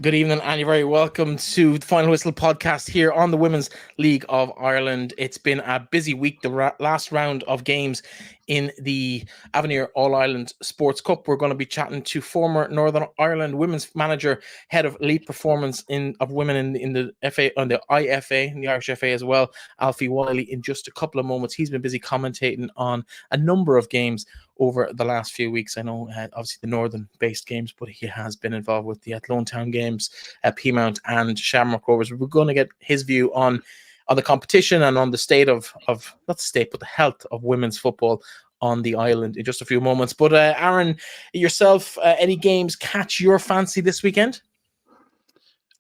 Good evening, and you're very welcome to the Final Whistle podcast here on the Women's League of Ireland. It's been a busy week, the last round of games in the Avenir All-Ireland Sports Cup. We're going to be chatting to former Northern Ireland women's manager, head of elite performance of women in the FA, on the IFA, in the Irish FA as well, Alfie Wylie, in just a couple of moments. He's been busy commentating on a number of games over the last few weeks. I know, obviously, the northern-based games, but he has been involved with the Athlone Town games, Peamount and Shamrock Rovers. We're going to get his view on the competition and on the state of not the state, but the health of women's football on the island in just a few moments. But Aaron, yourself, any games catch your fancy this weekend?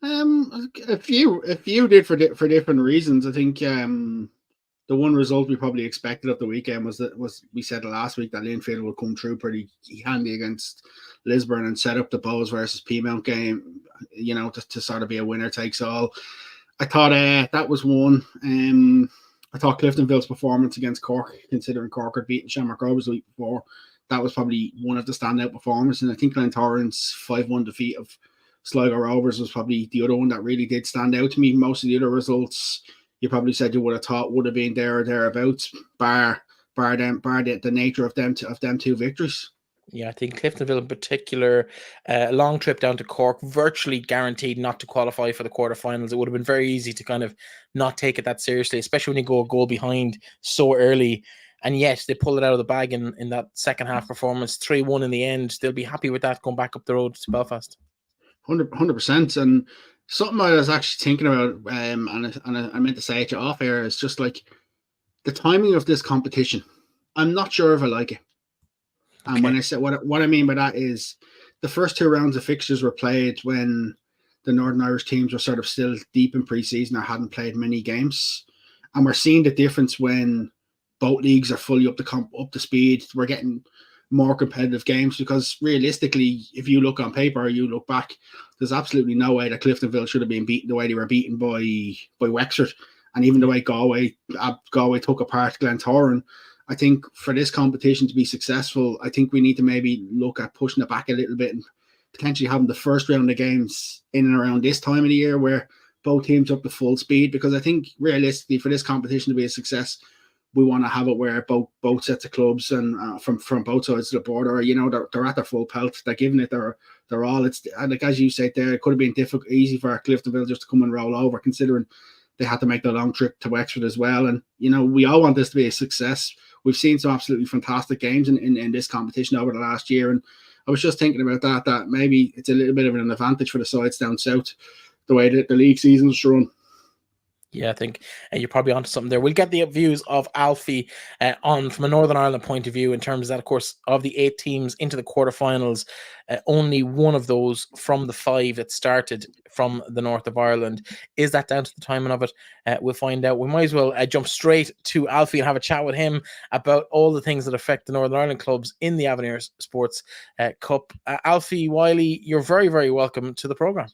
A few did for different reasons. I think the one result we probably expected of the weekend was we said last week that Linfield would come through pretty handy against Lisburn and set up the Bows versus Peamount game, to sort of be a winner takes all. I thought that was one. I thought Cliftonville's performance against Cork, considering Cork had beaten Shamrock Rovers the week before, that was probably one of the standout performances. And I think Glentoran's 5-1 defeat of Sligo Rovers was probably the other one that really did stand out to me. Most of the other results you probably said you would have thought would have been there or thereabouts, bar the nature of them two victories. Yeah, I think Cliftonville in particular, a long trip down to Cork, virtually guaranteed not to qualify for the quarterfinals. It would have been very easy to kind of not take it that seriously, especially when you go a goal behind so early. And yet they pulled it out of the bag in that second half performance, 3-1 in the end. They'll be happy with that going back up the road to Belfast. 100%. And something I was actually thinking about, and I meant to say it off air, is just like the timing of this competition. I'm not sure if I like it. And okay. When I say what I mean by that is the first two rounds of fixtures were played when the Northern Irish teams were sort of still deep in pre-season or hadn't played many games. And we're seeing the difference when both leagues are fully up to speed. We're getting more competitive games because realistically, if you look on paper or you look back, there's absolutely no way that Cliftonville should have been beaten the way they were beaten by Wexford, and even the way Galway took apart Glentoran. I think for this competition to be successful, I think we need to maybe look at pushing it back a little bit and potentially having the first round of games in and around this time of the year where both teams are up to full speed, because I think realistically for this competition to be a success, we want to have it where both sets of clubs and from both sides of the border, they're at their full pelt. They're giving it they're all. It's like, as you said there, it could have been easy for Cliftonville just to come and roll over, considering they had to make the long trip to Wexford as well. And we all want this to be a success. We've seen some absolutely fantastic games in this competition over the last year, and I was just thinking about that maybe it's a little bit of an advantage for the sides down south, the way that the league season's run. Yeah, I think you're probably onto something there. We'll get the views of Alfie from a Northern Ireland point of view in terms of that, of course, of the 8 teams into the quarterfinals, only one of those from the 5 that started from the north of Ireland. Is that down to the timing of it? We'll find out. We might as well jump straight to Alfie and have a chat with him about all the things that affect the Northern Ireland clubs in the Avenir Sports Cup. Alfie Wylie, you're very, very welcome to the programme.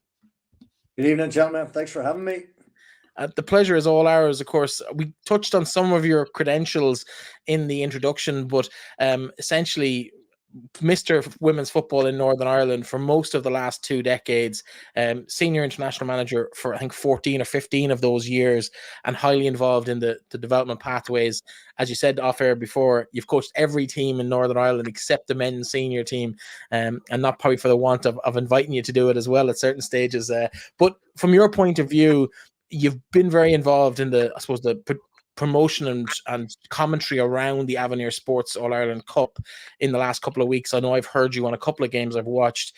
Good evening, gentlemen. Thanks for having me. The pleasure is all ours. Of course, we touched on some of your credentials in the introduction, but essentially, Mr. Women's Football in Northern Ireland for most of the last 2 decades, senior international manager for I think 14 or 15 of those years, and highly involved in the development pathways. As you said off air before, you've coached every team in Northern Ireland except the men's senior team, and not probably for the want of inviting you to do it as well at certain stages. But from your point of view, you've been very involved in the promotion and commentary around the Avenir Sports All-Ireland Cup in the last couple of weeks. I know I've heard you on a couple of games I've watched.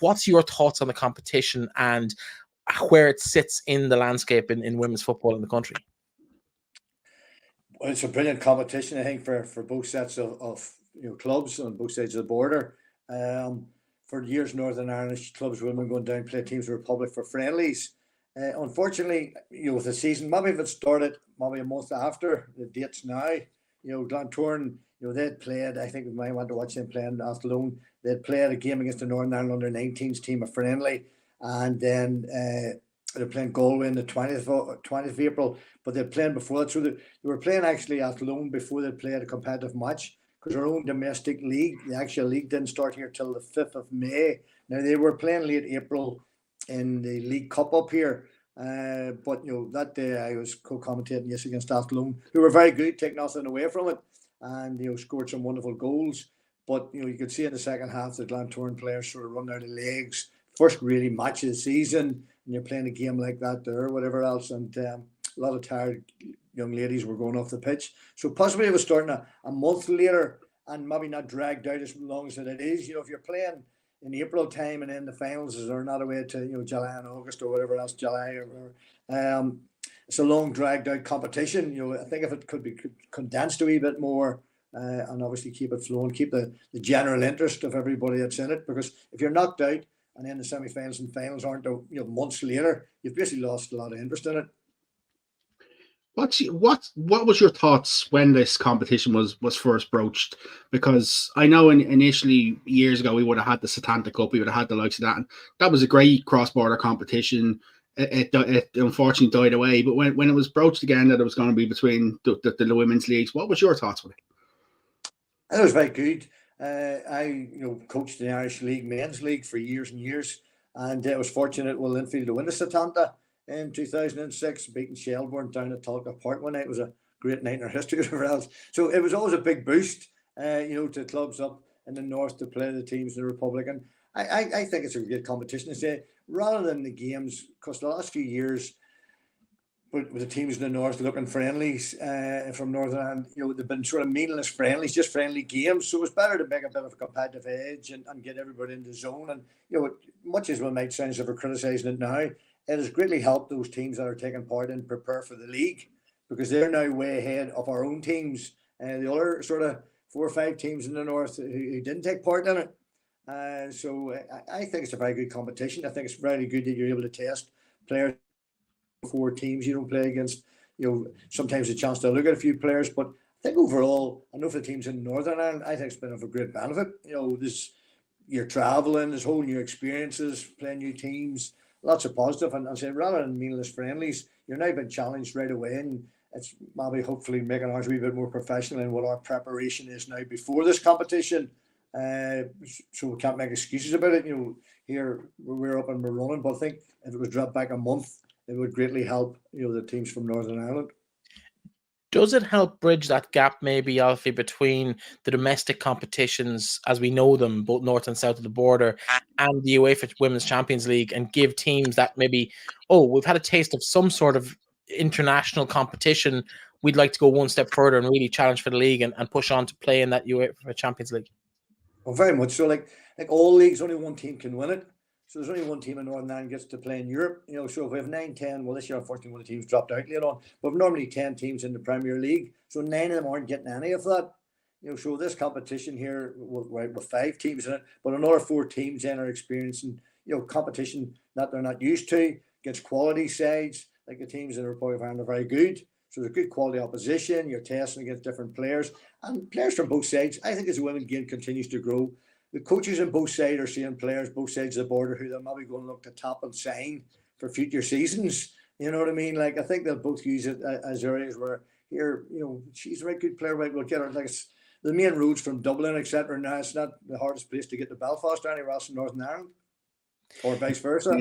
What's your thoughts on the competition and where it sits in the landscape in women's football in the country? Well, it's a brilliant competition, I think, for both sets of clubs on both sides of the border. For years, Northern Irish clubs, women going down play teams in the Republic for friendlies. Unfortunately, with the season, maybe if it started maybe a month after the dates now, Glentoran, they'd played, I think we might want to watch them playing Athlone. They'd played a game against the Northern Ireland under-19s team, a friendly, and then they're playing Galway on the 20th of April, but they're playing before that. So they were playing actually Athlone before they played a competitive match, because our own domestic league, the actual league, didn't start here till the 5th of May. Now, they were playing late April in the League Cup up here. But that day I was co-commentating yes against Athlone, who were very good, take nothing away from it, and scored some wonderful goals. But you could see in the second half the Glentoran players sort of run out of legs. First really match of the season, and you're playing a game like that there, or whatever else, and a lot of tired young ladies were going off the pitch. So possibly it was starting a month later, and maybe not dragged out as long as it is. If you're playing in April time and then the finals are not away to July and August or whatever else, July or it's a long dragged out competition. I think if it could be condensed a wee bit more, and obviously keep it flowing, keep the general interest of everybody that's in it, because if you're knocked out and then the semi-finals and finals aren't months later, you've basically lost a lot of interest in it. What was your thoughts when this competition was first broached? Because I know initially years ago we would have had the Setanta Cup, we would have had the likes of that, and that was a great cross-border competition. It unfortunately died away, but when it was broached again that it was going to be between the women's leagues, what was your thoughts with it? It was very good. I coached the Irish League Men's League for years and years, and I was fortunate with Linfield to win the Setanta in 2006, beating Shelbourne down at Talcott Park one night. It was a great night in our history. So it was always a big boost, to clubs up in the north to play the teams in the Republic. And I think it's a great competition to say, rather than the games, because the last few years, with the teams in the north looking friendlies from Northern Ireland, they've been sort of meaningless friendlies, just friendly games. So it's better to make a bit of a competitive edge and get everybody in the zone. And, much as we might sound as if we're criticising it now, it has greatly helped those teams that are taking part and prepare for the league, because they're now way ahead of our own teams. The other sort of 4 or 5 teams in the north who didn't take part in it. So I think it's a very good competition. I think it's very good that you're able to test players. 4 teams you don't play against, sometimes a chance to look at a few players. But I think overall, I know for the teams in Northern Ireland, I think it's been of a great benefit. You're traveling, there's whole new experiences, playing new teams, lots of positive. And say rather than meaningless friendlies, you're now being challenged right away, and it's maybe hopefully making ours a wee bit more professional in what our preparation is now before this competition. So we can't make excuses about it. Here we're up and we're running, but I think if it was dropped back a month, it would greatly help, the teams from Northern Ireland. Does it help bridge that gap, maybe, Alfie, between the domestic competitions as we know them, both north and south of the border, and the UEFA Women's Champions League, and give teams that maybe, we've had a taste of some sort of international competition, we'd like to go one step further and really challenge for the league and push on to play in that UEFA Champions League? Well, very much so. Like all leagues, only one team can win it. So there's only one team in Northern Ireland gets to play in Europe. So if we have 9, 10, well, this year, unfortunately, one of the teams dropped out later on. But normally 10 teams in the Premier League. So 9 of them aren't getting any of that. So this competition here, with 5 teams in it, but another 4 teams then are experiencing, competition that they're not used to against quality sides. Like the teams in the Republic of Ireland are very good. So there's good quality opposition. You're testing against different players. And players from both sides, I think as the women's game continues to grow, the coaches on both sides are seeing players both sides of the border who they're maybe going to look to tap and sign for future seasons. You know what I mean? Like, I think they'll both use it as areas where here, she's a very good player, right? We'll get her. Like, it's the main roads from Dublin, etc. Now it's not the hardest place to get to Belfast or anywhere else in Northern Ireland, or vice versa.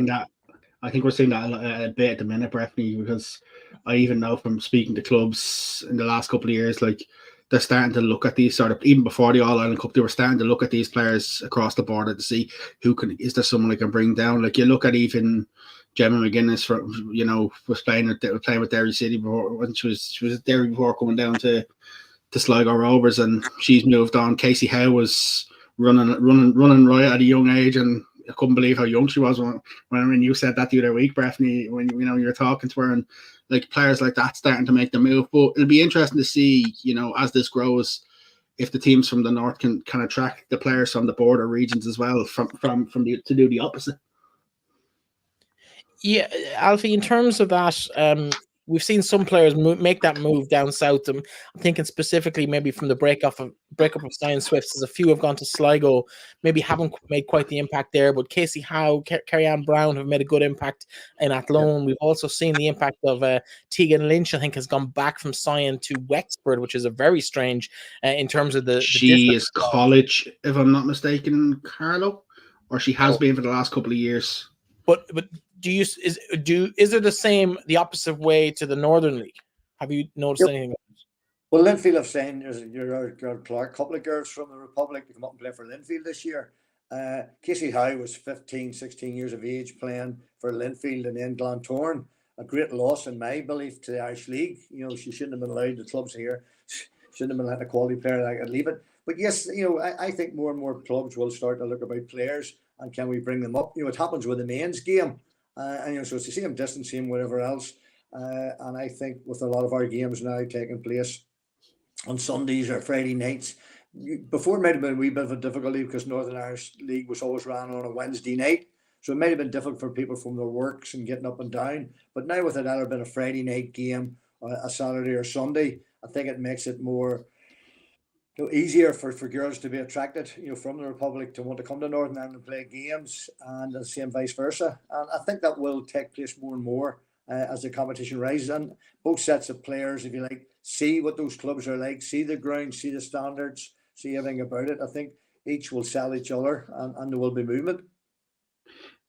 I think we're seeing that a bit at the minute, Breffney, because I even know from speaking to clubs in the last couple of years, like, they're starting to look at these sort of, even before the All-Ireland Cup, they were starting to look at these players across the border to see is there someone they can bring down. Like, you look at even Gemma McGuinness, was playing with Derry City before, when she was at Derry before coming down to Sligo Rovers, and she's moved on. Casey Howe was running right at a young age, and I couldn't believe how young she was when you said that the other week, Breffney, when you were talking to her, and like players like that starting to make the move. But it'll be interesting to see, as this grows, if the teams from the north can attract the players from the border regions as well, to do the opposite. Yeah, Alfie, in terms of that, we've seen some players make that move down south. I'm thinking specifically maybe from the breakup of Science Swifts, as a few have gone to Sligo, maybe haven't made quite the impact there, but Casey Howe, Kerry-Ann Brown have made a good impact in Athlone. Yeah. We've also seen the impact of Tegan Lynch, I think, has gone back from Sion to Wexford, which is a very strange in terms of the She is college, if I'm not mistaken, Carlo, or she has been for the last couple of years. But is there the opposite way to the Northern League? Have you noticed anything? Well, Linfield have saying there's a couple of girls from the Republic to come up and play for Linfield this year. Casey Howe was 15, 16 years of age playing for Linfield and then Glantorn. A great loss, in my belief, to the Irish League. She shouldn't have been allowed, the clubs here shouldn't have been letting a quality player like that leave it. But yes, I think more and more clubs will start to look about players and can we bring them up. It happens with the men's game. And so it's the same distance, same whatever else. And I think with a lot of our games now taking place on Sundays or Friday nights, before it might have been a wee bit of a difficulty because Northern Irish League was always ran on a Wednesday night. So it might have been difficult for people from their works and getting up and down. But now with it either been a Friday night game, a Saturday or Sunday, I think it makes it more easier for girls to be attracted, from the Republic to want to come to Northern Ireland and play games, and the same vice versa. And I think that will take place more and more as the competition rises. And both sets of players, if you like, see what those clubs are like, see the ground, see the standards, see everything about it. I think each will sell each other, and there will be movement.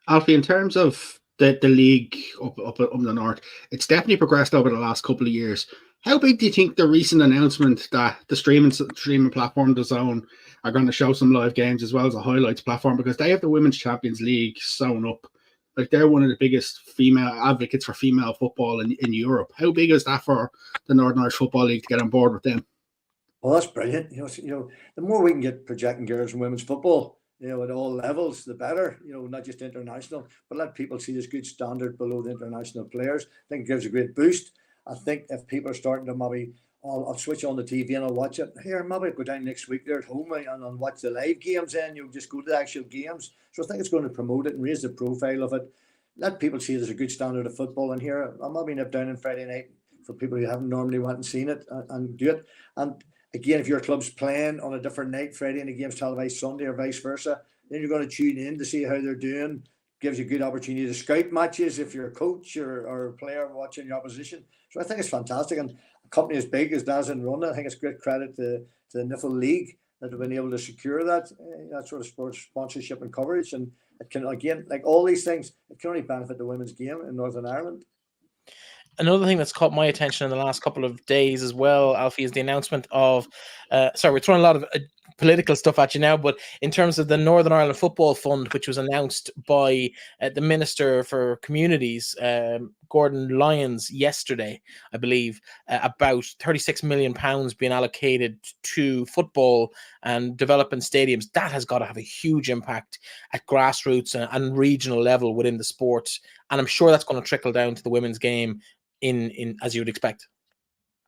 Alfie, in terms of the league up the north, it's definitely progressed over the last couple of years. How big do you think the recent announcement that the streaming platform, DAZN, are going to show some live games as well as a highlights platform, because they have the Women's Champions League sewn up? Like, they're one of the biggest female advocates for female football in Europe. How big is that for the Northern Irish Football League to get on board with them? Well, that's brilliant. The more we can get projecting girls and women's football, at all levels, the better. Not just international, but let people see this good standard below the international players. I think it gives a great boost. I think if people are starting to maybe, I'll switch on the TV and I'll watch it. Here, maybe I'll go down next week there at home and I'll watch the live games then. You'll just go to the actual games. So I think it's going to promote it and raise the profile of it. Let people see there's a good standard of football. And here, I'll maybe nip down on Friday night for people who haven't normally went and seen it and do it. And again, if your club's playing on a different night, Friday, and the game's televised Sunday or vice versa, then you're going to tune in to see how they're doing. Gives you a good opportunity to scout matches if you're a coach or a player watching your opposition. So I think it's fantastic. And a company as big as DAZN run it, I think it's great credit to the Niffle League that have been able to secure that sort of sports sponsorship and coverage. And it can, again, like all these things, it can only benefit the women's game in Northern Ireland. Another thing that's caught my attention in the last couple of days as well, Alfie, is the announcement of, we're throwing a lot of political stuff at you now, but in terms of the Northern Ireland Football Fund, which was announced by the Minister for Communities, Gordon Lyons, yesterday, I believe, about £36 million being allocated to football and developing stadiums. That has got to have a huge impact at grassroots and regional level within the sport. And I'm sure that's going to trickle down to the women's game in as you would expect.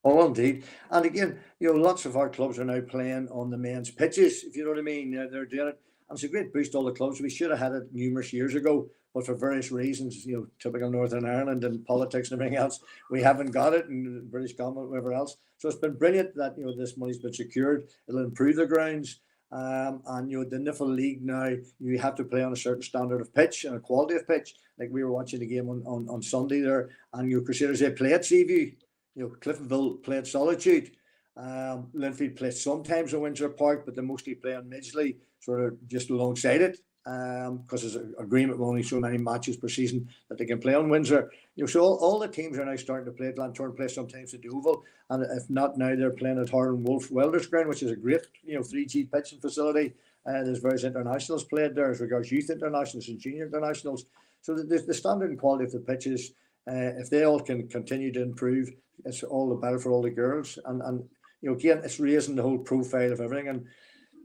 Oh, indeed. And again, lots of our clubs are now playing on the men's pitches, if you know what I mean. They're doing it. And it's a great boost to all the clubs. We should have had it numerous years ago, but for various reasons, typical Northern Ireland and politics and everything else, we haven't got it, and the British government, whatever else. So it's been brilliant that, this money's been secured. It'll improve the grounds. And the Niffle League now, you have to play on a certain standard of pitch and a quality of pitch. Like we were watching the game on Sunday there, and Crusaders, they play at Seaview. Cliftonville play at Solitude. Linfield play sometimes at Windsor Park, but they mostly play on Midgley, sort of just alongside it, because there's an agreement with only so many matches per season that they can play on Windsor. So all the teams are now starting to play at Glantorn, play sometimes at the Oval, and if not now, they're playing at Harlan Wolf Welders Ground, which is a great 3G pitching facility. There's various internationals played there as regards youth internationals and junior internationals. So the standard and quality of the pitches, if they all can continue to improve, it's all the better for all the girls. And again, it's raising the whole profile of everything. And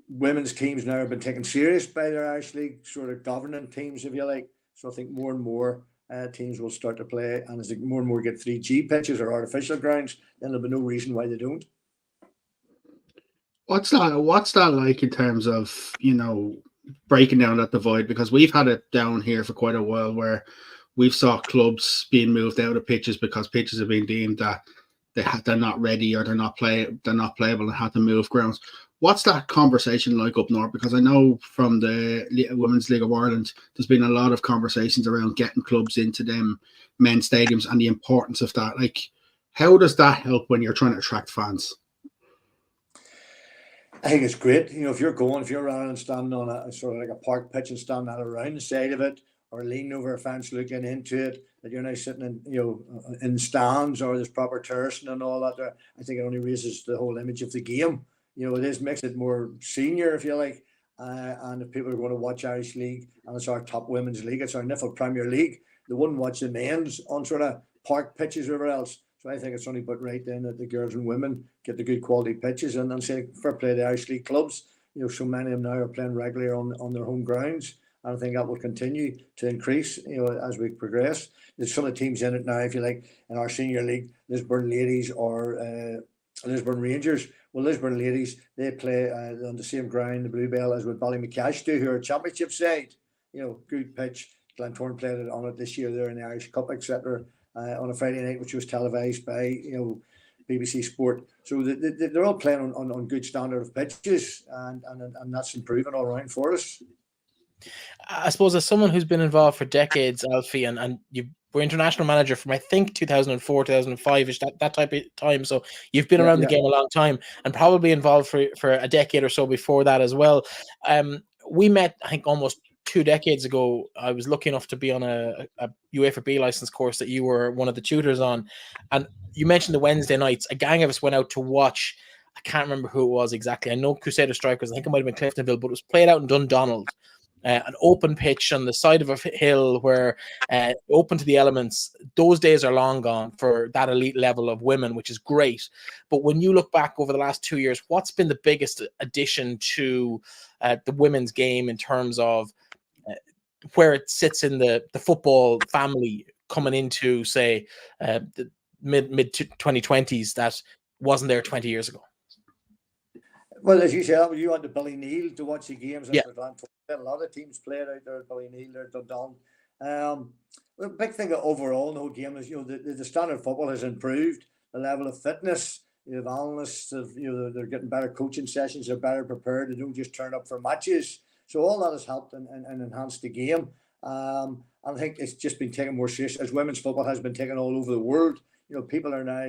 women's teams now have been taken serious by their Irish League, sort of governing teams, if you like. So I think more and more teams will start to play. And as more and more get 3G pitches or artificial grounds, then there'll be no reason why they don't. What's that like in terms of, breaking down that divide? Because we've had it down here for quite a while where we've saw clubs being moved out of pitches because pitches have been deemed that they're not ready or they're not playable and had to move grounds. What's that conversation like up north? Because I know from the Women's League of Ireland, there's been a lot of conversations around getting clubs into them men's stadiums and the importance of that. Like, how does that help when you're trying to attract fans? I think it's great. If you're around and standing on a sort of like a park pitch and standing out around the side of it, or leaning over a fence looking into it, that you're now sitting in, in stands, or there's proper terracing and all that. I think it only raises the whole image of the game. It makes it more senior, if you like. And if people are going to watch Irish League, and it's our top women's league, it's our Niffle Premier League, they wouldn't watch the men's on sort of park pitches or whatever else. So I think it's only but right then that the girls and women get the good quality pitches, and say fair play to the Irish League clubs. So many of them now are playing regularly on their home grounds, and I think that will continue to increase, as we progress. There's some of the teams in it now, if you like, in our senior league, Lisburn Ladies or Lisburn Rangers. Well, Lisburn Ladies, they play on the same ground, the Bluebell, as what Ballymacash do, who are a championship side. Good pitch. Glentoran played it on it this year there in the Irish Cup, etc. On a Friday night, which was televised by BBC Sport. So they're all playing on good standard of pitches, and that's improving all around for us. I suppose, as someone who's been involved for decades, Alfie, and you were international manager from, I think, 2004, 2005-ish, that type of time. So you've been around the game a long time, and probably involved for a decade or so before that as well. We met, I think, almost 2 decades ago. I was lucky enough to be on a UEFA B license course that you were one of the tutors on. And you mentioned the Wednesday nights. A gang of us went out to watch. I can't remember who it was exactly. I know Crusader Strikers. I think it might have been Cliftonville, but it was played out in Dundonald. An open pitch on the side of a hill where open to the elements. Those days are long gone for that elite level of women, which is great. But when you look back over the last 2 years, what's been the biggest addition to the women's game in terms of where it sits in the football family coming into, say, the mid 2020s that wasn't there 20 years ago? Well, as you said, you went to Ballyneal to watch the games. Yeah. A lot of teams played out there at Ballyneal, there at Dundon. The big thing overall in the whole game is, the standard of football has improved. The level of fitness, you have analysts, they're getting better coaching sessions, they're better prepared, they don't just turn up for matches. So all that has helped and enhanced the game. And I think it's just been taken more serious, as women's football has been taken all over the world. People are now,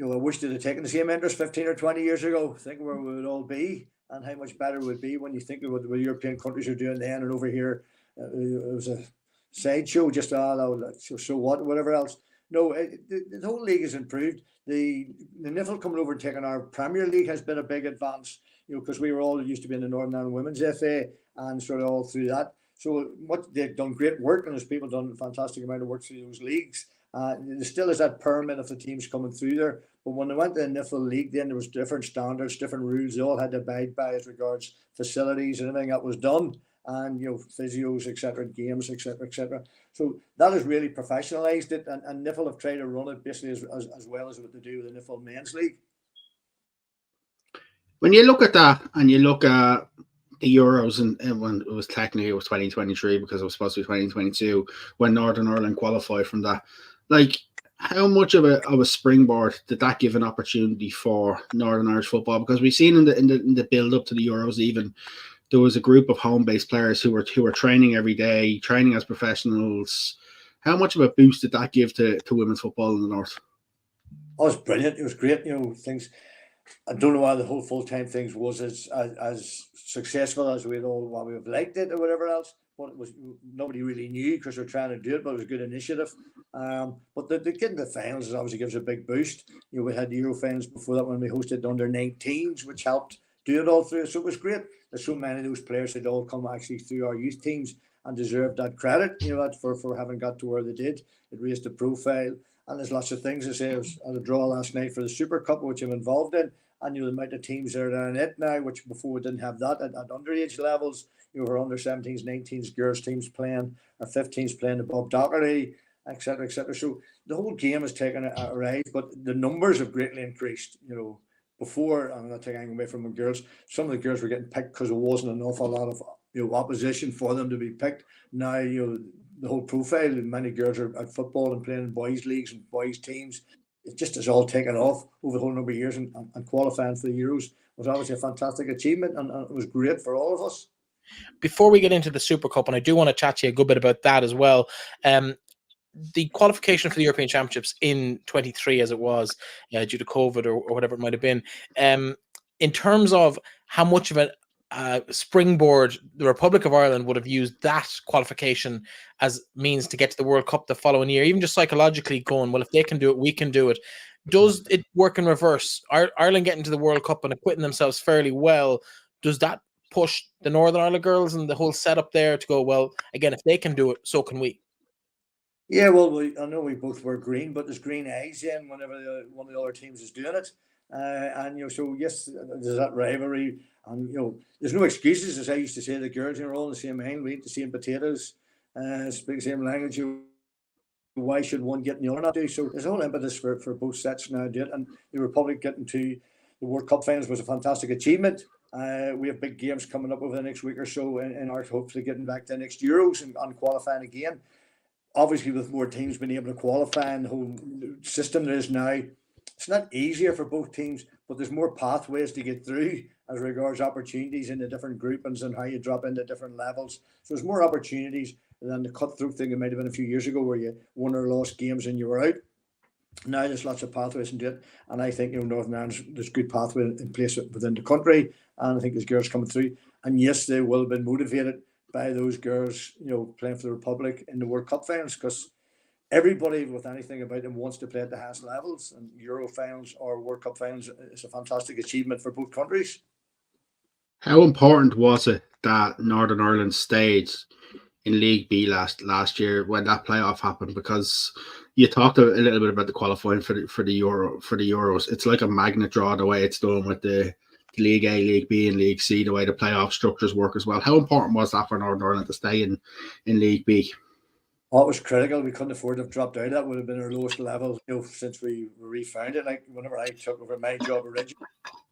I wish they'd have taken the same interest 15 or 20 years ago, thinking where we would all be and how much better it would be when you think of what the European countries are doing then, and over here it was a sideshow, just so what, whatever else. No, the whole league has improved. The Niffle coming over and taking our Premier League has been a big advance, because we were all used to be in the Northern Ireland Women's FA and sort of all through that. So what they've done great work, and there's people done a fantastic amount of work through those leagues. There still is that pyramid of the teams coming through there. But when they went to the Niffle League, then there was different standards, different rules they all had to abide by as regards facilities and everything that was done, and physios, etc., games, etc., etc. So that has really professionalised it, and Niffle have tried to run it basically as well as what they do with the Niffle Men's League. When you look at that, and you look at the Euros, and when it was 2023 because it was supposed to be 2022 when Northern Ireland qualified from that, like, how much of a springboard did that give an opportunity for Northern Irish football? Because we've seen in the build up to the Euros, even there was a group of home-based players who were training every day, training as professionals. How much of a boost did that give to women's football in the north? Oh, it was brilliant. It was great. Things. I don't know why the whole full-time things was as successful as we would have liked it or whatever else. But it was, nobody really knew because they're trying to do it, but it was a good initiative. But the getting the finals obviously gives a big boost. We had the Euro finals before that when we hosted the under-19s, which helped do it all through. So it was great. There's so many of those players that all come actually through our youth teams and deserve that credit, for having got to where they did. It raised the profile. And there's lots of things. I say I was at a draw last night for the Super Cup, which I'm involved in. And the amount of teams that are in it now, which before we didn't have that at underage levels. Our under 17s, 19s, girls teams playing, our 15s playing the Bob Doherty, etc., etc. So the whole game has taken a rise, but the numbers have greatly increased. Before, I'm not taking away from the girls, some of the girls were getting picked because there wasn't an awful lot of opposition for them to be picked. Now, the whole profile, many girls are at football and playing in boys' leagues and boys' teams. It just has all taken off over the whole number of years, and qualifying for the Euros was obviously a fantastic achievement, and it was great for all of us. Before we get into the Super Cup, and I do want to chat to you a good bit about that as well, the qualification for the European Championships in 23, as it was, due to COVID or whatever it might have been, in terms of how much of springboard, the Republic of Ireland would have used that qualification as means to get to the World Cup the following year, even just psychologically going, well, if they can do it, we can do it. Does it work in reverse? Ireland getting to the World Cup and acquitting themselves fairly well, does that push the Northern Ireland girls and the whole setup there to go, well, again, if they can do it, so can we? Yeah, well, I know we both wear green, but there's green eyes in whenever one of the other teams is doing it. And so yes, there's that rivalry. And there's no excuses, as I used to say. The girls are all in the same mind. We eat the same potatoes, speak the same language. Why should one get and the other not do? So there's all impetus for both sets now to do it. And the Republic getting to the World Cup finals was a fantastic achievement. We have big games coming up over the next week or so in our hopefully getting back to the next Euros and qualifying again. Obviously, with more teams being able to qualify and the whole system there is now, it's not easier for both teams, but there's more pathways to get through as regards opportunities in the different groupings and how you drop into different levels. So there's more opportunities than the cutthroat thing it might have been a few years ago where you won or lost games and you were out. Now there's lots of pathways into it, and I think Northern Ireland, there's good pathway in place within the country, and I think there's girls coming through. And yes, they will have been motivated by those girls, playing for the Republic in the World Cup finals, because everybody with anything about them wants to play at the highest levels, and Euro finals or World Cup finals is a fantastic achievement for both countries. How important was it that Northern Ireland stayed in League B last year when that playoff happened? Because you talked a little bit about the qualifying for the Euros. It's like a magnet draw the way it's done with the League A, League B, and League C, the way the playoff structures work as well. How important was that for Northern Ireland to stay in League B? Oh, it was critical. We couldn't afford to have dropped out. That would have been our lowest level, since we refound it. Like whenever I took over my job originally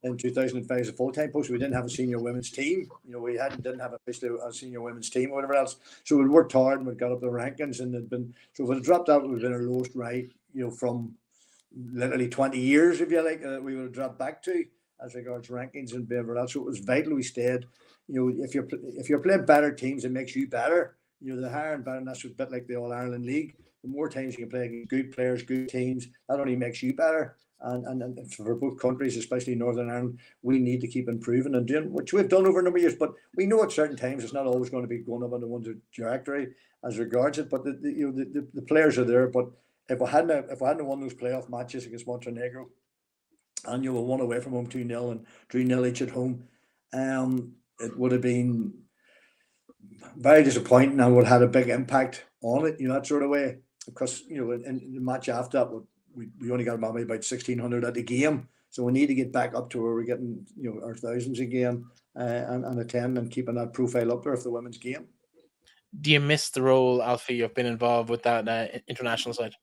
in 2005 as a full-time post, we didn't have a senior women's team. We didn't have officially a senior women's team or whatever else. So we worked hard and we got up the rankings, and if we had dropped out, it would have been our lowest right, from literally 20 years, if you like, we would have dropped back to as regards rankings and whatever else. So it was vital we stayed. If you're playing better teams, it makes you better. The higher and better, and that's a bit like the All-Ireland League. The more times you can play against good players, good teams, that only makes you better. And for both countries, especially Northern Ireland, we need to keep improving and doing, which we've done over a number of years. But we know at certain times it's not always going to be going up on the one trajectory as regards it. But the players are there. But if we hadn't won those playoff matches against Montenegro, and we won away from home 2-0 and 3-0 each at home, it would have been very disappointing and would have had a big impact on it, that sort of way. Because in the match after that, we only got maybe about 1,600 at the game, so we need to get back up to where we're getting our thousands again, and attend and keeping that profile up there for the women's game. Do you miss the role, Alfie, you've been involved with that international side?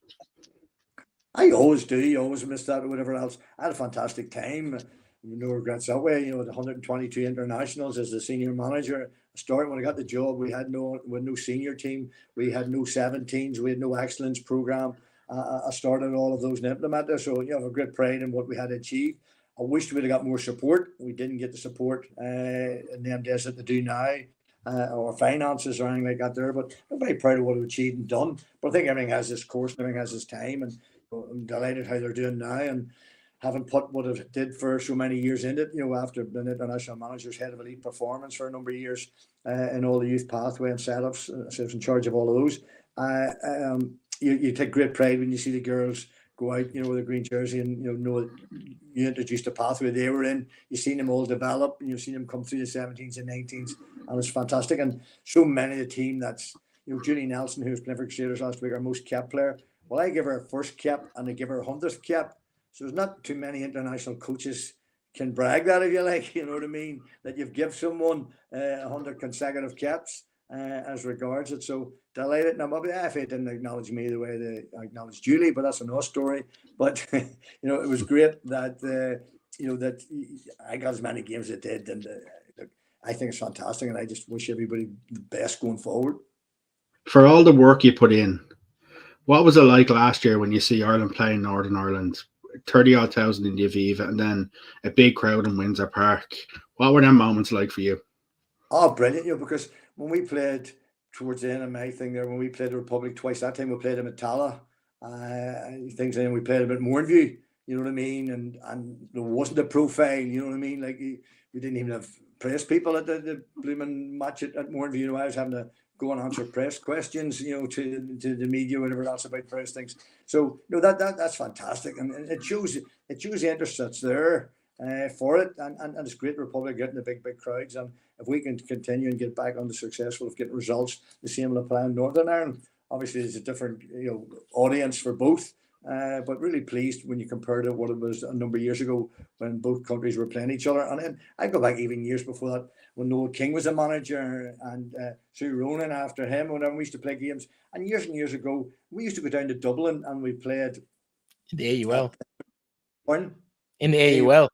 I always do. You always miss that or whatever else. I had a fantastic time. No regrets that way. The 122 internationals as the senior manager. When I got the job, we had no senior team. We had no 17s. We had no excellence program. I started all of those and implemented. So have a great pride in what we had achieved. I wish we'd have got more support. We didn't get the support in them days that they do now, or finances or anything like that there. But I'm very proud of what we've achieved and done. But I think everything has its course and everything has its time. And I'm delighted how they're doing now, and haven't put what it did for so many years in it, after being international manager's head of elite performance for a number of years, in all the youth pathway and setups. So I was in charge of all of those. You take great pride when you see the girls go out, with a green jersey, and know you introduced the pathway they were in. You've seen them all develop, and you've seen them come through the 17s and 19s, and it's fantastic. And so many of the team that's, Julie Nelson, who was playing for Crusaders last week, our most kept player. Well, I give her a first cap and I give her a 100th cap. So there's not too many international coaches can brag that, if you like, you know what I mean, that you've given someone 100 consecutive caps as regards it. So delighted. Now, maybe the FA didn't acknowledge me the way they acknowledged Julie, but that's another story. But, it was great that, that I got as many games as I did. And I think it's fantastic. And I just wish everybody the best going forward. For all the work you put in, what was it like last year when you see Ireland playing Northern Ireland, 30-odd thousand in the Aviva, and then a big crowd in Windsor Park? What were them moments like for you? Oh, brilliant! Because when we played towards the end of my thing there, when we played the Republic twice, that time we played them at Tala, things, and we played a bit more in view. You know what I mean? And there wasn't a profile. You know what I mean? Like we didn't even have press people at the blooming match at Mourneview. You know, I was having to go and answer press questions, you know, to the media, whatever else about press things. So, you know, that's fantastic, and it shows the interest that's there for it, and it's great Republic getting the big crowds, and if we can continue and get back on the successful of getting results, the same will apply in Northern Ireland. Obviously, there's a different, you know, audience for both. But really pleased when you compare to what it was a number of years ago when both countries were playing each other. And then I go back even years before that when Noel King was a manager and Sue Ronan after him, whenever we used to play games. And years ago, we used to go down to Dublin and we played in the AUL. Pardon? In the AUL.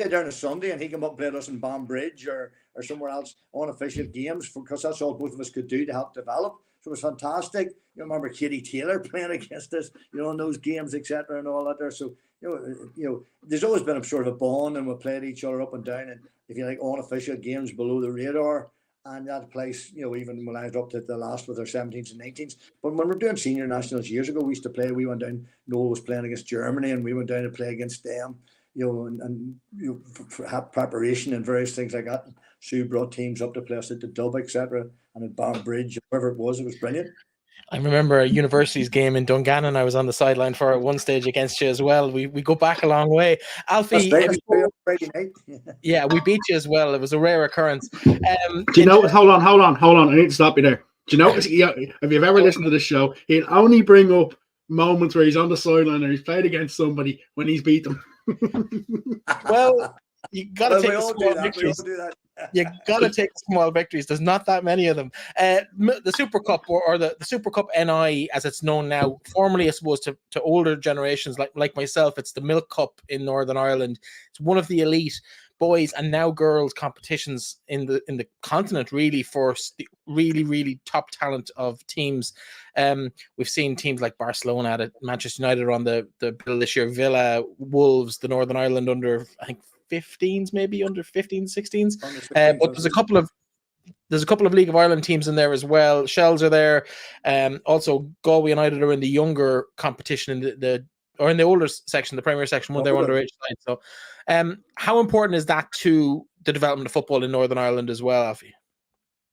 Down a Sunday, and he came up and played us in Banbridge or somewhere else on official games, because that's all both of us could do to help develop. So it was fantastic. You remember Katie Taylor playing against us, you know, in those games, etc., and all that there. So you know, there's always been a sort of a bond, and we played each other up and down, and if you like, on official games below the radar. And that place, you know, even when I was up to the last with our 17s and 19s. But when we were doing senior nationals years ago, we used to play. We went down. Noel was playing against Germany, and we went down to play against them. You know, and you know, have preparation and various things like that. And Sue brought teams up to play us at the Dub, etc., and at Banbridge, wherever it was brilliant. I remember a university's game in Dungannon. I was on the sideline for at one stage against you as well. We go back a long way. Alfie, Friday night. Yeah, we beat you as well. It was a rare occurrence. Do you know? Hold on. I need to stop you there. Do you know? If you've ever listened to this show, he'll only bring up moments where he's on the sideline or he's played against somebody when he's beat them. Well, you got to take the small victories. You got to take the small victories. There's not that many of them. The Super Cup or the SuperCupNI, as it's known now, formerly, I suppose, to older generations like myself, it's the Milk Cup in Northern Ireland. It's one of the elite boys and now girls competitions in the continent, really, for the really top talent of teams. We've seen teams like Barcelona at it, Manchester United are on the bill this year, Villa, Wolves, the Northern Ireland under, I think, 15s, maybe under 15s, 16s. But there's a couple of League of Ireland teams in there as well. Shells are there. Also, Galway United are in the younger competition in in the older section, the Premier section, when they're underage side. So, how important is that to the development of football in Northern Ireland as well, Alfie?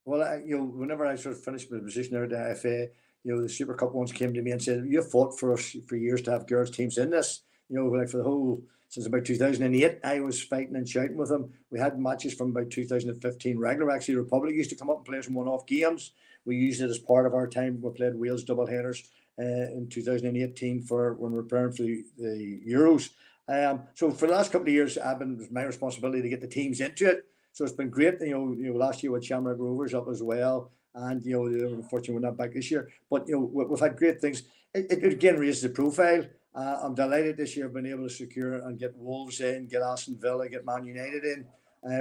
Well, you know, whenever I sort of finished my position there at the FA, you know, the Super Cup ones came to me and said, "You fought for us for years to have girls teams in this." You know, like for the whole. Since about 2008, I was fighting and shouting with them. We had matches from about 2015 regular. Actually, Republic used to come up and play some one-off games. We used it as part of our time. We played Wales double headers in 2018 for when we were preparing for the Euros. So for the last couple of years, it was my responsibility to get the teams into it. So it's been great. You know, last year with Shamrock Rovers up as well, and you know, unfortunately we're not back this year. But you know, we've had great things. It again raises the profile. I'm delighted this year I've been able to secure and get Wolves in, get Aston Villa, get Man United in.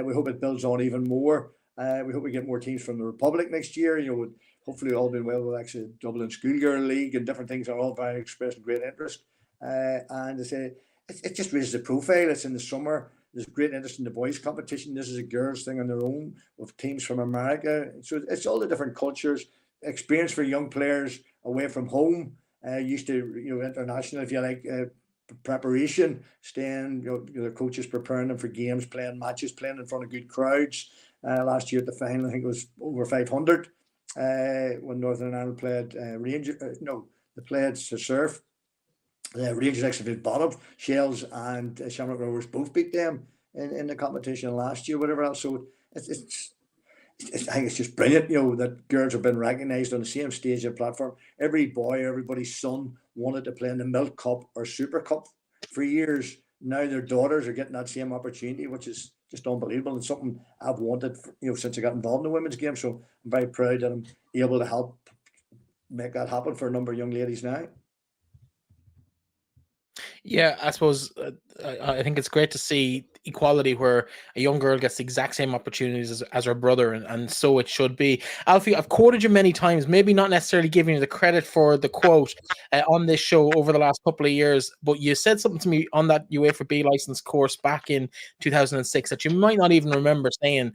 We hope it builds on even more. We hope we get more teams from the Republic next year. You know, hopefully all been well with actually Dublin Schoolgirl League and different things are all very expressing great interest. And I say it just raises the profile. It's in the summer. There's great interest in the boys' competition. This is a girls' thing on their own with teams from America. So it's all the different cultures, experience for young players away from home. Used to, you know, international, if you like, preparation, staying, you know, the coaches preparing them for games, playing matches, playing in front of good crowds. Last year at the final, I think it was over 500 when Northern Ireland played Rangers. They played Surf. Rangers actually beat bottom. Shells and Shamrock Rovers both beat them in the competition last year, whatever else. So I think it's just brilliant, you know, that girls have been recognised on the same stage and platform. Every boy, everybody's son wanted to play in the Milk Cup or Super Cup for years. Now their daughters are getting that same opportunity, which is just unbelievable and something I've wanted, you know, since I got involved in the women's game. So I'm very proud that I'm able to help make that happen for a number of young ladies now. Yeah, I suppose I think it's great to see equality where a young girl gets the exact same opportunities as her brother, and so it should be. Alfie, I've quoted you many times, maybe not necessarily giving you the credit for the quote on this show over the last couple of years, but you said something to me on that UEFA B license course back in 2006 that you might not even remember saying,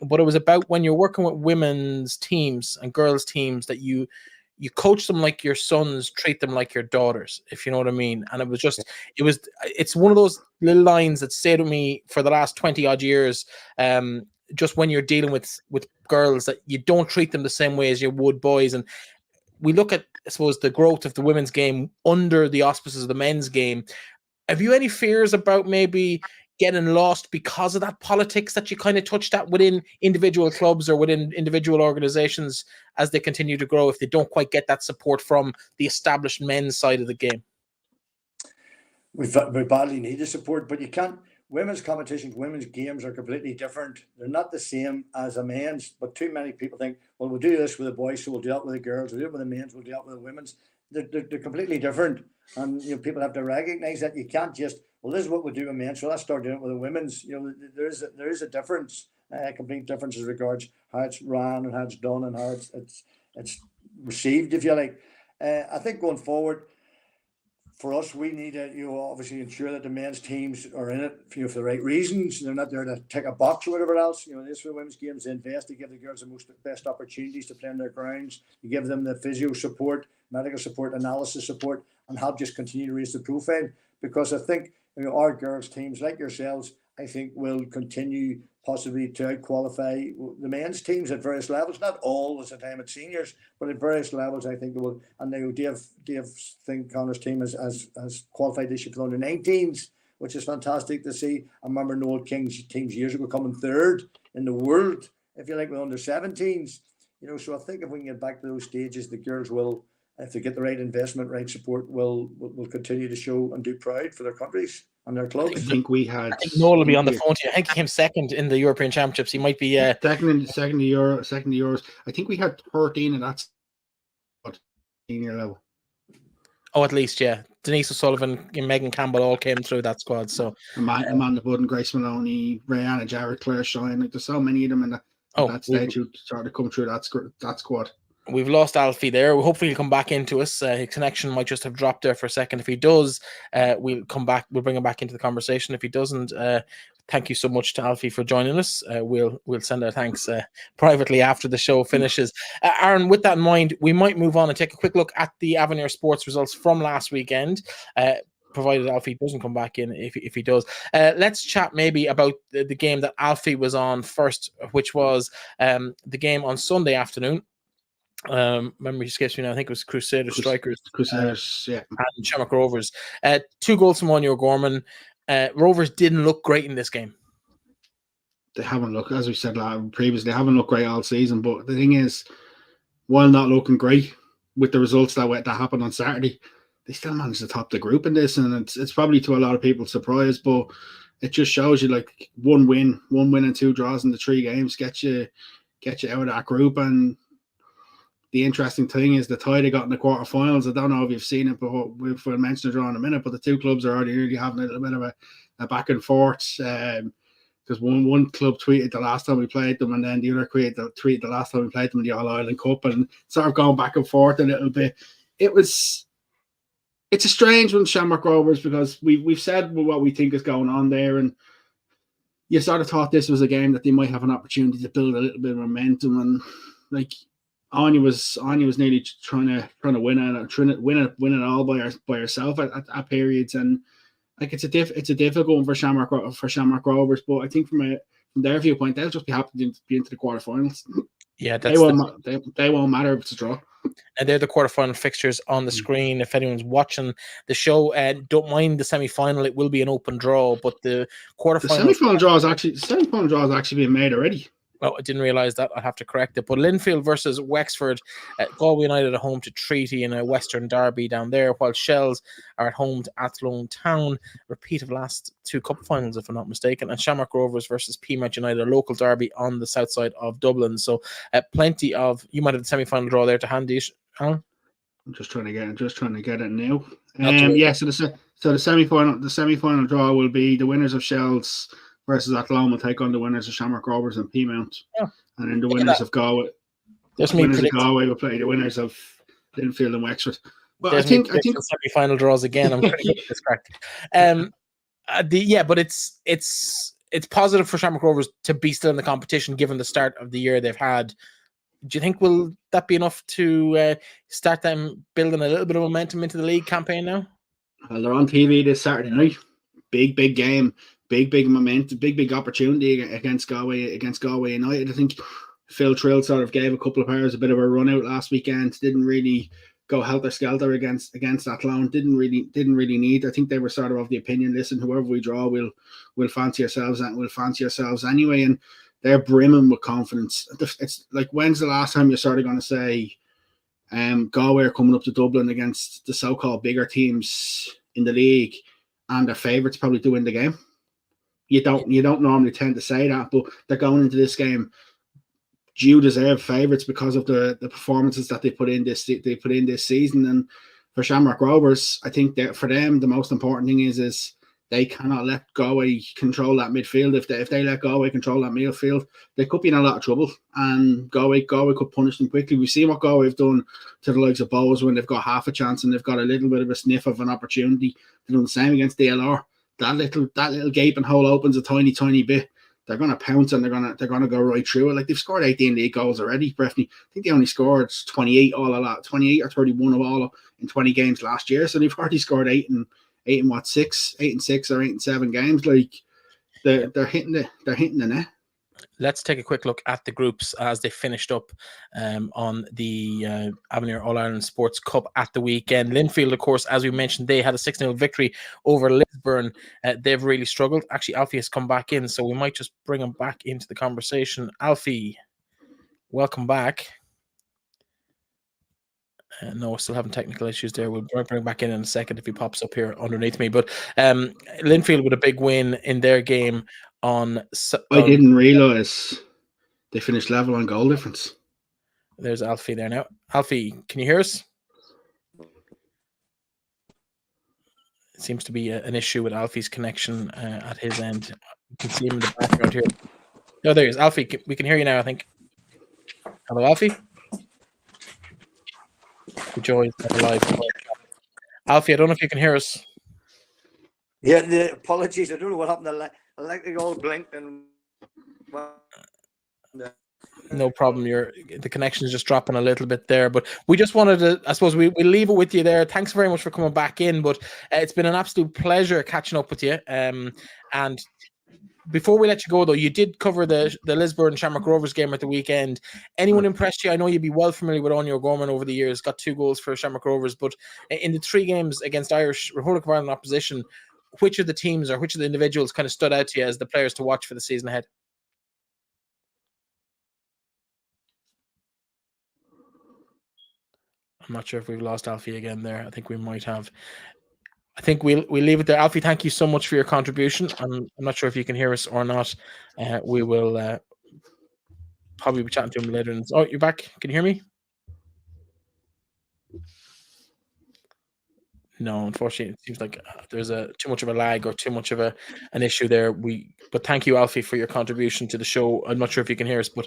but it was about when you're working with women's teams and girls' teams that you coach them like your sons, treat them like your daughters, if you know what I mean. And it was just, it's one of those little lines that stayed with me for the last 20 odd years. just when you're dealing with girls, that you don't treat them the same way as you would boys. And we look at, I suppose, the growth of the women's game under the auspices of the men's game. Have you any fears about maybe getting lost because of that politics that you kind of touched at within individual clubs or within individual organizations as they continue to grow, if they don't quite get that support from the established men's side of the game? We badly need the support, but you can't. Women's competitions, women's games are completely different. They're not the same as a men's, but too many people think, well, we'll do this with the boys, so we'll do it with the girls, we'll do it with the men's, we'll do it with the women's. They're completely different. And people have to recognize that. You can't just, well, this is what we do with men, so let's start doing it with the women's. There is a difference, a complete difference as regards how it's ran and how it's done and how it's received, if you like. I think going forward, for us, we need to, obviously ensure that the men's teams are in it, for the right reasons. They're not there to tick a box or whatever else. This for the women's games, they invest to give the girls the best opportunities to play on their grounds. You give them the physio support, medical support, analysis support, and help just continue to raise the profile. Because I think our girls' teams, like yourselves, I think will continue possibly to out-qualify the men's teams at various levels. Not always the time at seniors, but at various levels, I think they will. And Dave think Connor's team has qualified this year for the under-19s, which is fantastic to see. I remember Noel King's teams years ago coming third in the world, if you like, with under-17s. So I think if we can get back to those stages, the girls will, if they get the right investment, right support, will continue to show and do proud for their countries and their clubs. I think Noel will be on the phone to you. I think he came second in the European Championships. He might be second to Euros. I think we had 13 at that senior level. Oh, at least, yeah. Denise O'Sullivan and Megan Campbell all came through that squad. So Amanda Budden, Grace Maloney, Rihanna Jarrett, Claire Shine. Like, there's so many of them in that stage who started to come through that squad. We've lost Alfie there. Hopefully he'll come back into us. His connection might just have dropped there for a second. If he does, we'll come back. We'll bring him back into the conversation. If he doesn't, thank you so much to Alfie for joining us. We'll send our thanks privately after the show finishes. Aaron, with that in mind, we might move on and take a quick look at the Avenir sports results from last weekend. Provided Alfie doesn't come back in. If he does, let's chat maybe about the game that Alfie was on first, which was the game on Sunday afternoon. Memory escapes me now. I think it was Crusader Strikers, and Shamrock Rovers. 2 goals from Anya O'Gorman. Rovers didn't look great in this game. They haven't looked, as we said previously, they haven't looked great all season. But the thing is, while not looking great with the results that happened on Saturday, they still managed to top the group in this, and it's probably to a lot of people's surprise. But it just shows you, like, one win and 2 draws in the 3 games get you out of that group. And the interesting thing is the tie they got in the quarterfinals. I don't know if you've seen it, but we'll mention it in a minute. But the 2 clubs are already really having a little bit of a back and forth. Because one club tweeted the last time we played them, and then the other tweeted the last time we played them in the All Ireland Cup, and sort of going back and forth a little bit. It's a strange one, Shamrock Rovers, because we've said what we think is going on there, and you sort of thought this was a game that they might have an opportunity to build a little bit of momentum, and like. Anya was nearly trying to win it all by herself at periods, and like it's a difficult one for Shamrock Rovers. But I think from their viewpoint, they'll just be happy to be into the quarterfinals. Yeah, they won't matter if it's a draw. And they're the quarterfinal fixtures on the screen. If anyone's watching the show, don't mind the semi-final. It will be an open draw, but the quarterfinal. The semi-final draw is actually being made already. Oh, I didn't realise that. I'll have to correct it. But Linfield versus Wexford, Galway United at home to Treaty in a Western derby down there, while Shells are at home to Athlone Town. Repeat of last 2 cup finals, if I'm not mistaken. And Shamrock Rovers versus Peamount United, a local derby on the south side of Dublin. So plenty of, you might have the semi-final draw there to hand, Alan. I'm just trying to get it now. So the semi-final draw will be the winners of Shells versus Athlone will take on the winners of Shamrock Rovers and Peamount. Yeah. And then the winners of Galway. Galway will play the winners of Linfield and Wexford. But I think semi-final draws again. I'm pretty good at this correct. But it's positive for Shamrock Rovers to be still in the competition given the start of the year they've had. Do you think will that be enough to start them building a little bit of momentum into the league campaign now? Well, they're on TV this Saturday night. Big game. big momentum, big opportunity against Galway United. I think Phil Trill sort of gave a couple of players a bit of a run out last weekend. Didn't really go helter skelter against that loan. Didn't really need. I think they were sort of the opinion, listen, whoever we draw, we'll fancy ourselves anyway. And they're brimming with confidence. It's like, when's the last time you're sort of going to say, Galway are coming up to Dublin against the so-called bigger teams in the league, and their favourites probably to win the game? You don't normally tend to say that, but they're going into this game due deserved favourites because of the performances that they put in this season. And for Shamrock Rovers, I think that for them the most important thing is they cannot let Galway control that midfield. If they let Galway control that midfield, they could be in a lot of trouble, and Galway could punish them quickly. We've seen what Galway have done to the likes of Bohs when they've got half a chance and they've got a little bit of a sniff of an opportunity. They've done the same against DLR. That little gaping hole opens a tiny bit. They're going to pounce and they're going to go right through it. Like, they've scored 18 league goals already, Breffney. I think they only scored 28 or 31 of all in 20 games last year. So they've already scored 8 and 6 or 8 and 7 games. Like, they're hitting the net. Let's take a quick look at the groups as they finished up on the Avenir All-Ireland Sports Cup at the weekend. Linfield, of course, as we mentioned, they had a 6-0 victory over Lisburn. They've really struggled. Actually, Alfie has come back in, so we might just bring him back into the conversation. Alfie, welcome back. No, we're still having technical issues there. We'll bring him back in a second if he pops up here underneath me. But Linfield with a big win in their game on... I didn't realise they finished level on goal difference. There's Alfie there now. Alfie, can you hear us? It seems to be an issue with Alfie's connection at his end. You can see him in the background here. Oh, there he is. Alfie, we can hear you now, I think. Hello, Alfie. The joy is live. Alfie, I don't know if you can hear us. Yeah, apologies. I don't know what happened. I like the old blink and... No problem. The connection is just dropping a little bit there, but we just wanted to, I suppose we leave it with you there. Thanks very much for coming back in, but it's been an absolute pleasure catching up with you. And before we let you go, though, you did cover the Lisburn Shamrock Rovers game at the weekend. Anyone impressed you? I know you'd be well familiar with Anya O'Gorman over the years, got 2 goals for Shamrock Rovers, but in the 3 games against Irish Republic of Ireland opposition, which of the teams or which of the individuals kind of stood out to you as the players to watch for the season ahead? I'm not sure if we've lost Alfie again there. I think we might have. I think we'll leave it there. Alfie, thank you so much for your contribution. I'm not sure if you can hear us or not. We will probably be chatting to him later. Oh, you're back. Can you hear me? No, unfortunately, it seems like there's too much of a lag or too much of an issue there. But thank you, Alfie, for your contribution to the show. I'm not sure if you can hear us, but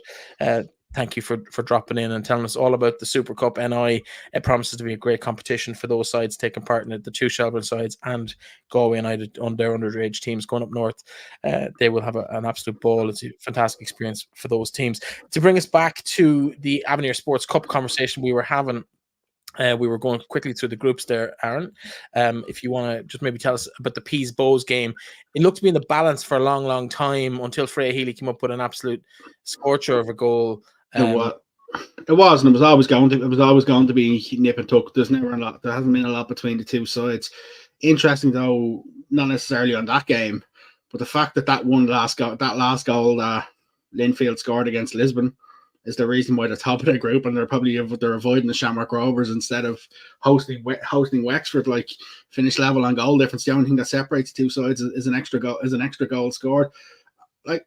thank you for dropping in and telling us all about the SuperCupNI. It promises to be a great competition for those sides taking part in it. The 2 Shelbourne sides and Galway United on their underage teams going up north. They will have an absolute ball. It's a fantastic experience for those teams. To bring us back to the Avenir Sports Cup conversation we were having. We were going quickly through the groups there, Aaron. If you want to just maybe tell us about the Pease Bows game. It looked to be in the balance for a long time until Freya Healy came up with an absolute scorcher of a goal. It was, and it was always going to be nip and tuck. There's never a lot. There hasn't been a lot between the 2 sides. Interesting though, not necessarily on that game, but the fact that that last goal that Linfield scored against Lisbon is the reason why they're top of their group, and they're avoiding the Shamrock Rovers instead of hosting Wexford. Like, finish level on goal difference. The only thing that separates the 2 sides is an extra goal scored. Like,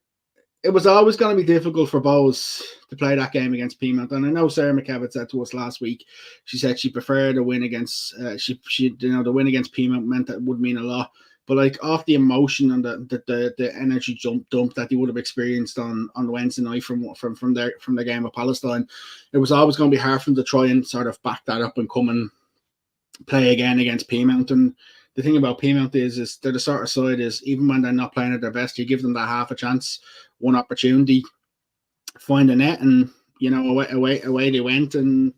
it was always going to be difficult for Bohs to play that game against Peamount, and I know Sarah McKevitt said to us last week. She said she preferred a win against the win against Peamount meant that it would mean a lot. But like, off the emotion and the energy dump that they would have experienced on Wednesday night from the game of Palestine, it was always going to be hard for them to try and sort of back that up and come and play again against Peamount. And the thing about Peamount is they're the sort of side is, even when they're not playing at their best, you give them that half a chance, one opportunity, find a net, and away they went. And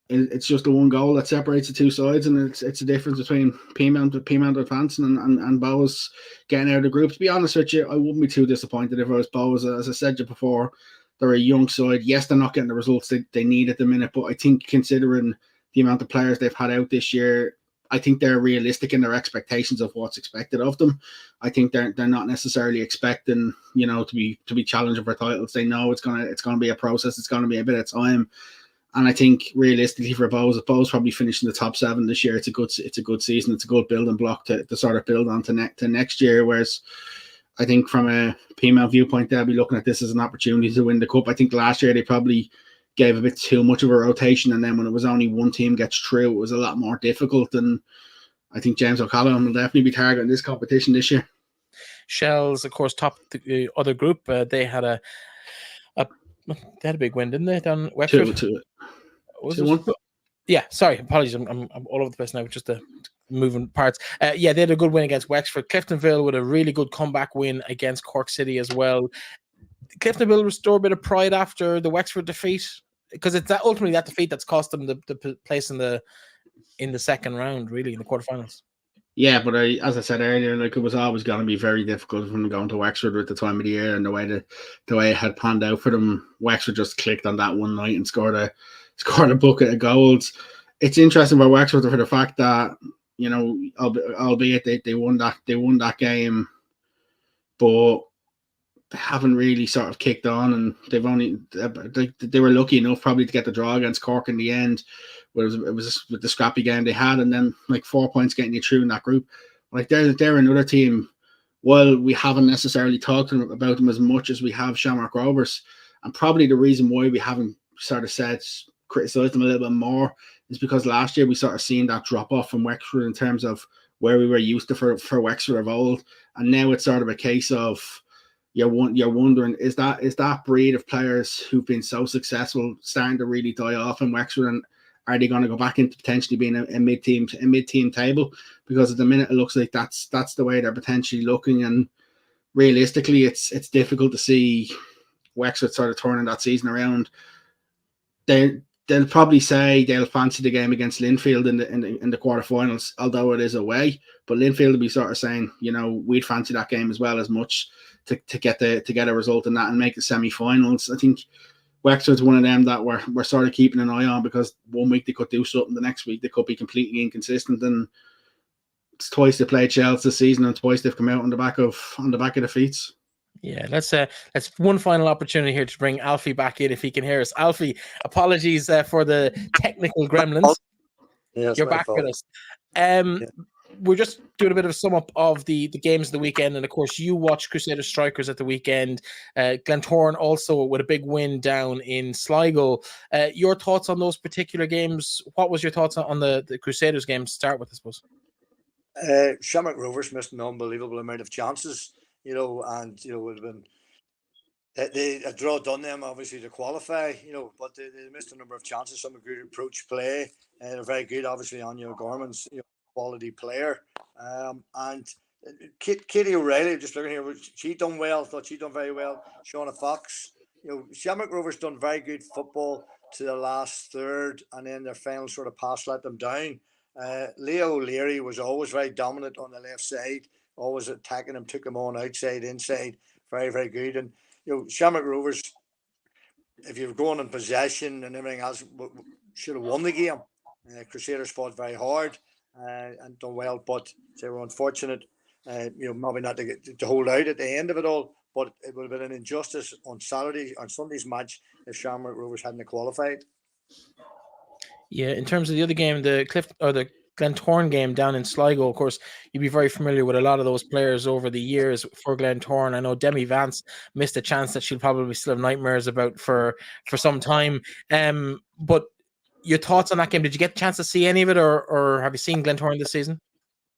it's just the one goal that separates the two sides, and it's a difference between Peamount advancing and Bows getting out of the group. To be honest with you, I wouldn't be too disappointed if it was Bows. As I said to you before, they're a young side. Yes, they're not getting the results they need at the minute, but I think considering the amount of players they've had out this year, I think they're realistic in their expectations of what's expected of them. I think they're not necessarily expecting, to be challenging for titles. They know it's gonna be a process. It's gonna be a bit of time. And I think realistically for Bows, if Bows probably finishing the top 7 this year, it's a good season. It's a good building block to sort of build on to next year. Whereas I think from a Peamount viewpoint, they'll be looking at this as an opportunity to win the cup. I think last year they probably gave a bit too much of a rotation, and then when it was only one team gets through, it was a lot more difficult. And I think James O'Callaghan will definitely be targeting this competition this year. Shells, of course, topped the other group. They had a big win, didn't they? Down Wexford. 2-1. Yeah, sorry, apologies. I'm all over the place now with just the moving parts. Yeah, they had a good win against Wexford. Cliftonville with a really good comeback win against Cork City as well. Cliftonville restore a bit of pride after the Wexford defeat, because it's ultimately that defeat that's cost them the place in the second round, really, in the quarterfinals. Yeah, but as I said earlier, like, it was always going to be very difficult from going to Wexford with the time of the year and the way it had panned out for them. Wexford just clicked on that one night and scored a bucket of goals. It's interesting for Wexford for the fact that, albeit they won that game, but they haven't really sort of kicked on, and they were lucky enough probably to get the draw against Cork in the end. It was with the scrappy game they had, and then like 4 points getting you through in that group. Like they're another team. While we haven't necessarily talked about them as much as we have Shamrock Rovers, and probably the reason why we haven't sort of criticised them a little bit more is because last year we sort of seen that drop off from Wexford in terms of where we were used to for Wexford of old, and now it's sort of a case of you're wondering, is that breed of players who've been so successful starting to really die off in Wexford, and are they going to go back into potentially being a mid-team table? Because at the minute it looks like that's the way they're potentially looking, and realistically it's difficult to see Wexford sort of turning that season around. They'll probably say they'll fancy the game against Linfield in the quarterfinals, although it is away. But Linfield will be sort of saying, we'd fancy that game as well as much to get a result in that and make the semi-finals. I think Wexford's one of them that we're sort of keeping an eye on, because 1 week they could do something, the next week they could be completely inconsistent. And it's twice they played Chelsea this season, and twice they've come out on the back of defeats. Yeah, that's one final opportunity here to bring Alfie back in if he can hear us. Alfie, apologies for the technical gremlins. Yeah, you're back with us. We're just doing a bit of a sum up of the games of the weekend, and of course you watched Crusader Strikers at the weekend. Glentoran also with a big win down in Sligo. Your thoughts on those particular games? What was your thoughts on the Crusaders game to start with, I suppose? Shamrock Rovers missed an unbelievable amount of chances, and would have been a draw done them obviously to qualify, but they missed a number of chances. Some good approach play, they're very good. Obviously, Anya Gorman's quality player, and Katie O'Reilly, just looking here, she done well. Thought she done very well. Shauna Fox, Shamrock Rovers done very good football to the last third, and then their final sort of pass let them down. Leo O'Leary was always very dominant on the left side, always attacking him, took him on outside, inside, very, very good. And Shamrock Rovers, if you're going in possession and everything else, should have won the game. Crusaders fought very hard and done well, but they were unfortunate. Maybe not to hold out at the end of it all, but it would have been an injustice on Sunday's match if Shamrock Rovers hadn't qualified. Yeah, in terms of the other game, the Glentoran game down in Sligo, of course, you'd be very familiar with a lot of those players over the years for Glentoran. I know Demi Vance missed a chance that she'll probably still have nightmares about for some time. But your thoughts on that game? Did you get a chance to see any of it, or have you seen Glentoran this season?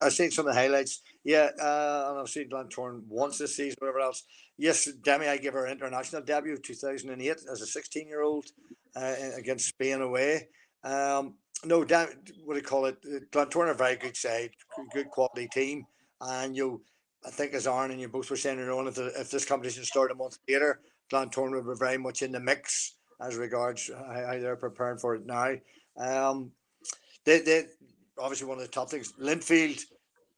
I've seen some of the highlights. Yeah, and I've seen Glentoran once this season, whatever else. Yes, Demi, I gave her international debut 2008 as a 16-year-old against Spain away. No, what do you call it? Glentoran are a very good side, good quality team. And I think as Aaron and you both were saying earlier on, if this competition started a month later, Glentoran would be very much in the mix as regards how they're preparing for it now. They obviously one of the top things. Linfield,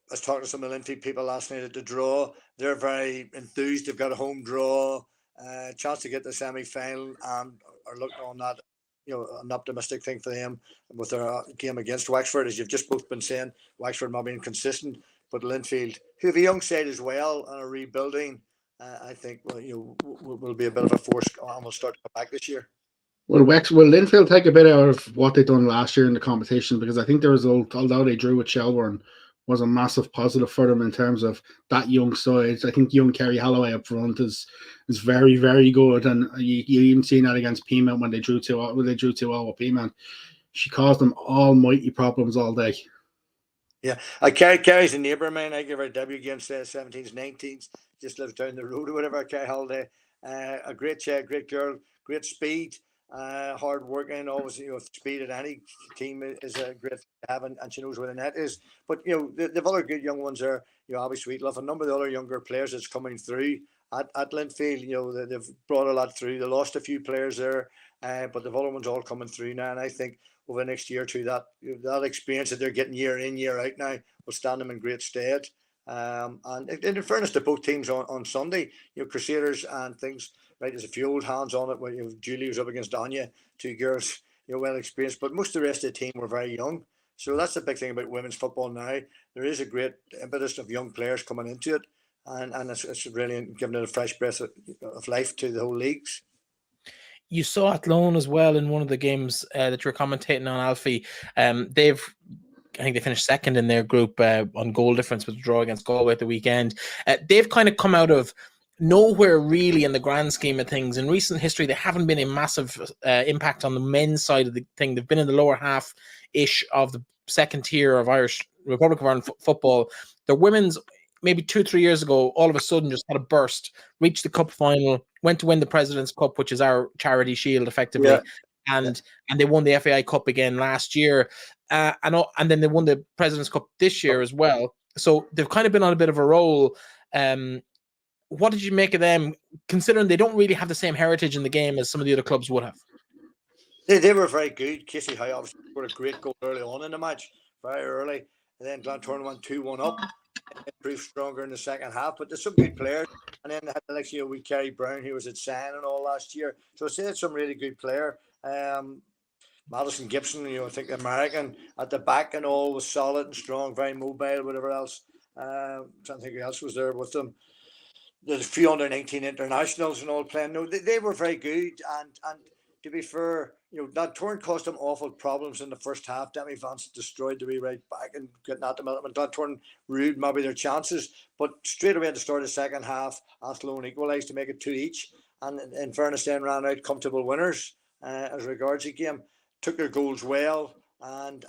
I was talking to some of the Linfield people last night at the draw. They're very enthused. They've got a home draw, chance to get the semi-final, and are looking on that, an optimistic thing for them with their game against Wexford. As you've just both been saying, Wexford not being consistent, but Linfield, who have a young side as well and are rebuilding, I think will be a bit of a force and will start to come back this year. Will Linfield take a bit out of what they done last year in the competition? Because I think the result, although they drew with Shelbourne, was a massive positive for them in terms of that young side. I think young Kerry Holloway up front is very, very good, and you even seen that against Peamount when they drew 2-0 with Peamount. She caused them almighty problems all day. Yeah, Kerry's a neighbour of mine. I give her a debut against 17s, 19s. Just lives down the road or whatever. Kerry Holiday, a great child, great girl, great speed, hard working. Always, speed at any team is a great to have, and she knows where the net is. But the other good young ones are, Abby Sweetlove, a number of the other younger players that's coming through at Linfield. They've brought a lot through. They lost a few players there, but the other ones all coming through now, and I think over the next year or two, that experience that they're getting year in, year out now will stand them in great stead. And in fairness to both teams on Sunday, Crusaders and things, right, there's a few old hands on it. Where Julie was up against Anya, two girls, well experienced, but most of the rest of the team were very young. So that's the big thing about women's football now. There is a great impetus of young players coming into it, and it's really giving it a fresh breath of life to the whole leagues. You saw Athlone as well in one of the games that you're commentating on, Alfie. I think they finished second in their group on goal difference with the draw against Galway at the weekend. They've kind of come out of nowhere really in the grand scheme of things. In recent history, they haven't been a massive impact on the men's side of the thing. They've been in the lower half-ish of the second tier of Irish Republic of Ireland football. The women's, maybe 2-3 years ago, all of a sudden just had a burst, reached the cup final, went to win the President's Cup, which is our charity shield, effectively. Yeah. And they won the FAI Cup again last year. And then they won the President's Cup this year as well. So they've kind of been on a bit of a roll. What did you make of them, considering they don't really have the same heritage in the game as some of the other clubs would have? They were very good. Casey Howe obviously scored a great goal early on in the match, very early. And then Glentoran went 2-1 up. Improved stronger in the second half, but there's some good players. And then they had the next year with Kerry Brown, who was at San and all last year. So I say it's some really good player. Madison Gibson, I think the American at the back and all was solid and strong, very mobile, whatever else. Trying to think who else was there with them. There's a few under 19 internationals and all playing. No, they were very good. And to be fair, that turn caused them awful problems in the first half. Demi Vance destroyed the right back and getting at them. That turn ruined maybe their chances. But straight away at the start of the second half, Athlone equalised to make it 2 each. And in fairness, then ran out comfortable winners as regards the game. Took their goals well, and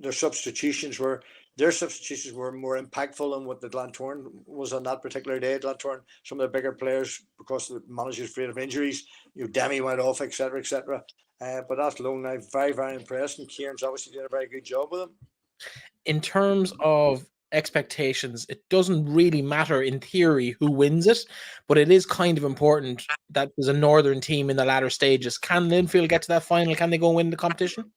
their substitutions were more impactful than what the Glentoran was on that particular day. Glentoran, some of the bigger players, because the manager's afraid of injuries, Demi went off, etc., etc. But Athlone, I'm very, very impressed, and Kieran's obviously did a very good job with them. In terms of expectations, it doesn't really matter in theory who wins it, but it is kind of important that there's a northern team in the latter stages. Can Linfield get to that final? Can they go and win the competition?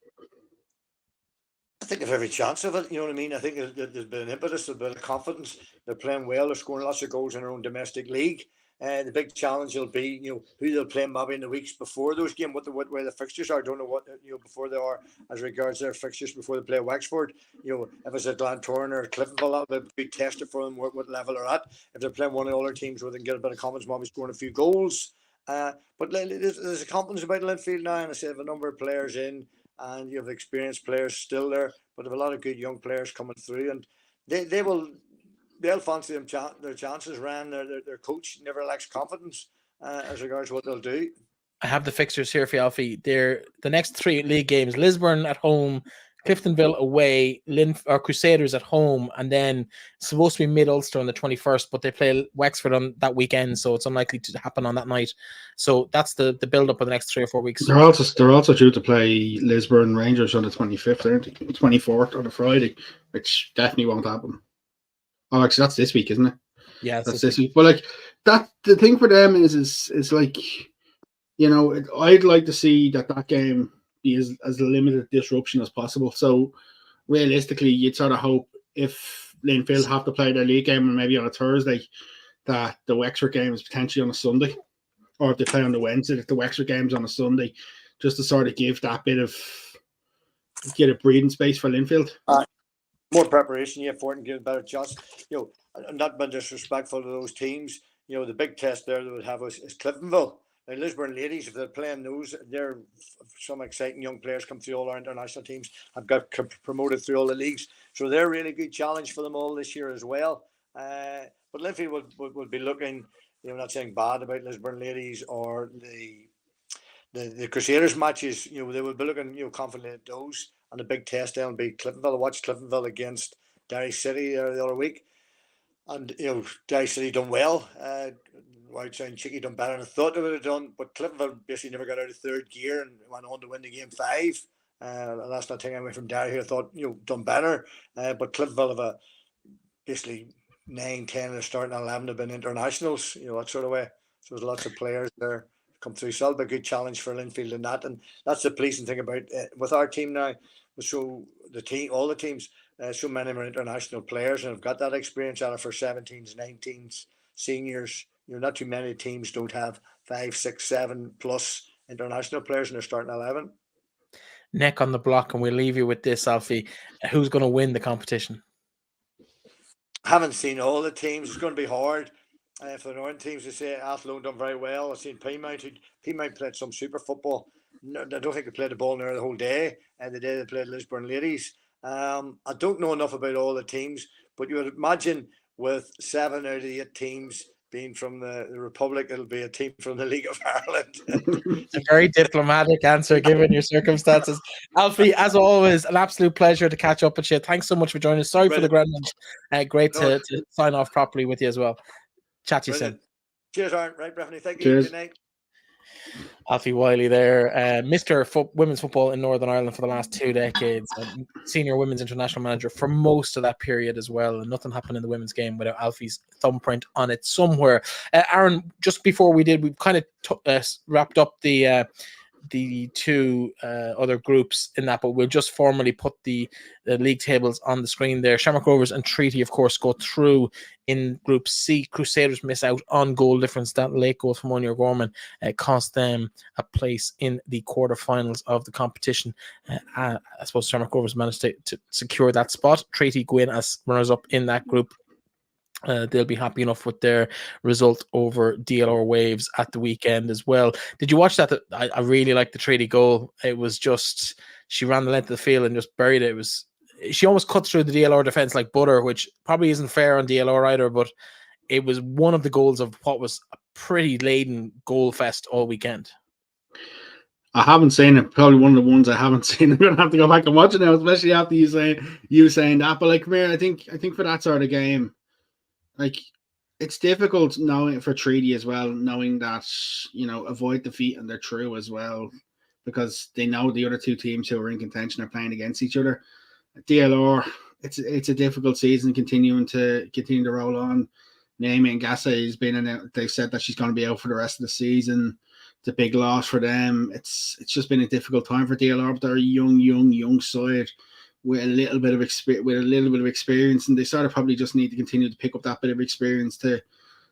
I think they have every chance of it. You know what I mean? I think there's been an impetus, there's been a confidence. They're playing well. They're scoring lots of goals in their own domestic league. The big challenge will be, who they'll play maybe in the weeks before those games, where the fixtures are. I don't know what before they are as regards their fixtures before they play Wexford. If it's a Glentoran or Cliftonville, that would be tested for them what level they're at. If they're playing one of the other teams where they can get a bit of confidence, maybe scoring a few goals. But there's a confidence about Linfield now, and I say they have a number of players in, and you have experienced players still there, but they have a lot of good young players coming through, and they'll fancy their chances. Their coach never lacks confidence as regards what they'll do. I have the fixtures here for you, Alfie. They're the next 3 league games: Lisburn at home, Cliftonville away, Crusaders at home, and then it's supposed to be mid-Ulster on the 21st, but they play Wexford on that weekend, so it's unlikely to happen on that night. So that's the build-up of the next 3 or 4 weeks. They're also due to play Lisburn Rangers on the 25th, aren't they? 24th on a Friday, which definitely won't happen. Oh, actually, that's this week, isn't it? Yeah, that's this week. But the thing for them is like, I'd like to see that game be as limited disruption as possible. So realistically, you'd sort of hope if Linfield have to play their league game and maybe on a Thursday, that the Wexford game is potentially on a Sunday, or if they play on the Wednesday, if the Wexford game's on a Sunday, just to sort of give that bit of get a breathing space for Linfield. More preparation, for it and give a better chance. Not being disrespectful to those teams. The big test there they would have is Cliftonville. Now, Lisburn Ladies, if they're playing those, they're some exciting young players come through all our international teams, have got promoted through all the leagues. So they're a really good challenge for them all this year as well. But Linfield would be looking, not saying bad about Lisburn Ladies or the Crusaders matches. They would be looking, confident at those. And the big test then will be Cliftonville. I watched Cliftonville against Derry City there the other week. And, Derry City done well. Without sounding cheeky, done better than I thought they would have done. But Cliftonville basically never got out of third gear and went on to win the game 5. And that's not taking away from Derry, who I thought, done better. But Cliftonville have a basically 9, 10 in the starting 11 have been internationals, that sort of way. So there's lots of players there come through. So that'll be a good challenge for Linfield in that. And that's the pleasing thing about with our team now. So all the teams, so many of them are international players and have got that experience out of for 17s, 19s, seniors. Not too many teams don't have 5, 6, 7 plus international players in their starting 11. Neck on the block, and we'll leave you with this, Alfie. Who's going to win the competition? I haven't seen all the teams. It's going to be hard. For the Northern teams, they say Athlone done very well. I've seen Peamount played some super football. No, I don't think they played the ball there the whole day. The day they played Lisburn Ladies. I don't know enough about all the teams, but you would imagine with 7 out of the 8 teams being from the Republic, it'll be a team from the League of Ireland. It's a very diplomatic answer given your circumstances. Alfie, as always, an absolute pleasure to catch up with you. Thanks so much for joining us. Sorry for the grounding. Great to sign off properly with you as well. Chat to you soon. Cheers, Aaron. Right, Bethany. Thank you. Cheers. Good night. Alfie Wylie there, Mr. Women's Football in Northern Ireland for the last 2 decades, senior women's international manager for most of that period as well, and nothing happened in the women's game without Alfie's thumbprint on it somewhere. Aaron, just before we kind of wrapped up the 2 other groups in that, but we'll just formally put the league tables on the screen there. Shamrock Rovers and Treaty, of course, go through in Group C. Crusaders miss out on goal difference. That late goal from O'Neill-Gorman cost them a place in the quarterfinals of the competition. I suppose Shamrock Rovers managed to secure that spot. Treaty go in as runners-up in that group. They'll be happy enough with their result over DLR Waves at the weekend as well. Did you watch that? I really liked the Treaty goal. It was just, she ran the length of the field and just buried it. She almost cut through the DLR defense like butter, which probably isn't fair on DLR either, but it was one of the goals of what was a pretty laden goal fest all weekend. I haven't seen it. Probably one of the ones I haven't seen. I'm gonna have to go back and watch it now, especially after you saying that. But come here, I think for that sort of game, it's difficult knowing for Treaty as well, knowing that avoid defeat and they're through as well, because they know the other 2 teams who are in contention are playing against each other. DLR, it's a difficult season continuing to roll on. Naomi Ngasa has been in it. They've said that she's going to be out for the rest of the season. It's a big loss for them. It's just been a difficult time for DLR, but they're a young side with a little bit of experience, and they sort of probably just need to continue to pick up that bit of experience to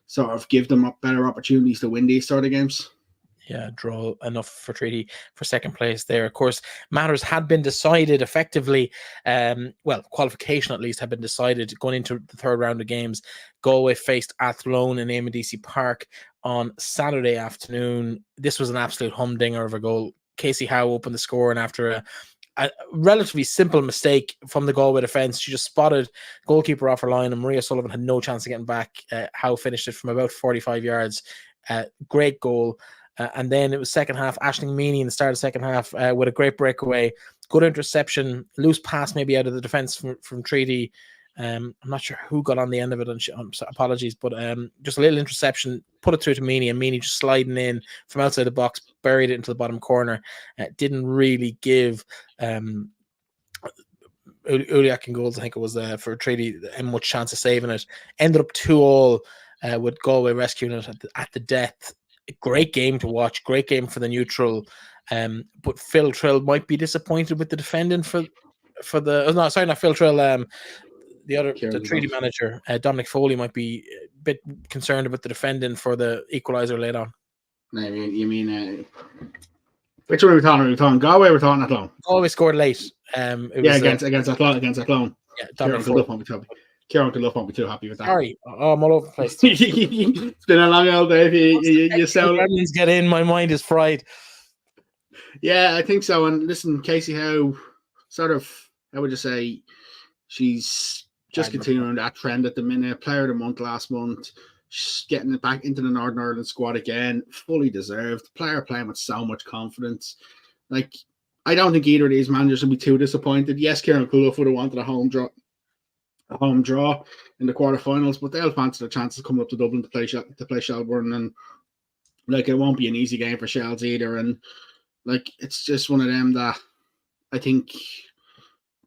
sort of give them better opportunities to win these sort of games. Yeah, draw enough for Treaty for second place there. Of course, matters had been decided effectively. Qualification at least had been decided going into the 3rd round of games. Galway faced Athlone in AMDC Park on Saturday afternoon. This was an absolute humdinger of a goal. Casey Howe opened the score, and after a relatively simple mistake from the Galway defence, she just spotted goalkeeper off her line, and Maria Sullivan had no chance of getting back. Howe finished it from about 45 yards. Great goal. And then it was second half. Aisling Meany in the start of the second half with a great breakaway, good interception, loose pass maybe out of the defence from Treaty. I'm not sure who got on the end of it, and apologies, but just a little interception, put it through to Meany, and Meany just sliding in from outside the box, buried it into the bottom corner. Didn't really give Uliak and goals, I think it was for Treaty, much chance of saving it. Ended up 2-2 with Galway rescuing it at the death. A great game to watch, great game for the neutral. But Phil Trill might be disappointed with the defending for the. No, sorry, not Phil Trill. The treaty manager, Dominic Foley, might be a bit concerned about the defending for the equaliser late on. No, you mean which one are we talking? Are we talking Galway? We're talking Athlone. Galway scored late. Against Athlone. Yeah, Dominic Foley won't be Kieran Clough won't be too happy with that. Sorry, I'm all over the place. It's been a long old day. You sound. Get in. My mind is fried. Yeah, I think so. And listen, Casey Howe, sort of, I would just say, she's just continuing that trend at the minute. Player of the month last month. She's getting it back into the Northern Ireland squad again. Fully deserved. Player playing with so much confidence. Like, I don't think either of these managers will be too disappointed. Yes, Kieran Clough would have wanted a home draw in the quarterfinals, but they'll fancy the chances coming up to Dublin to play Shelbourne, and like it won't be an easy game for Shells either. And like it's just one of them that I think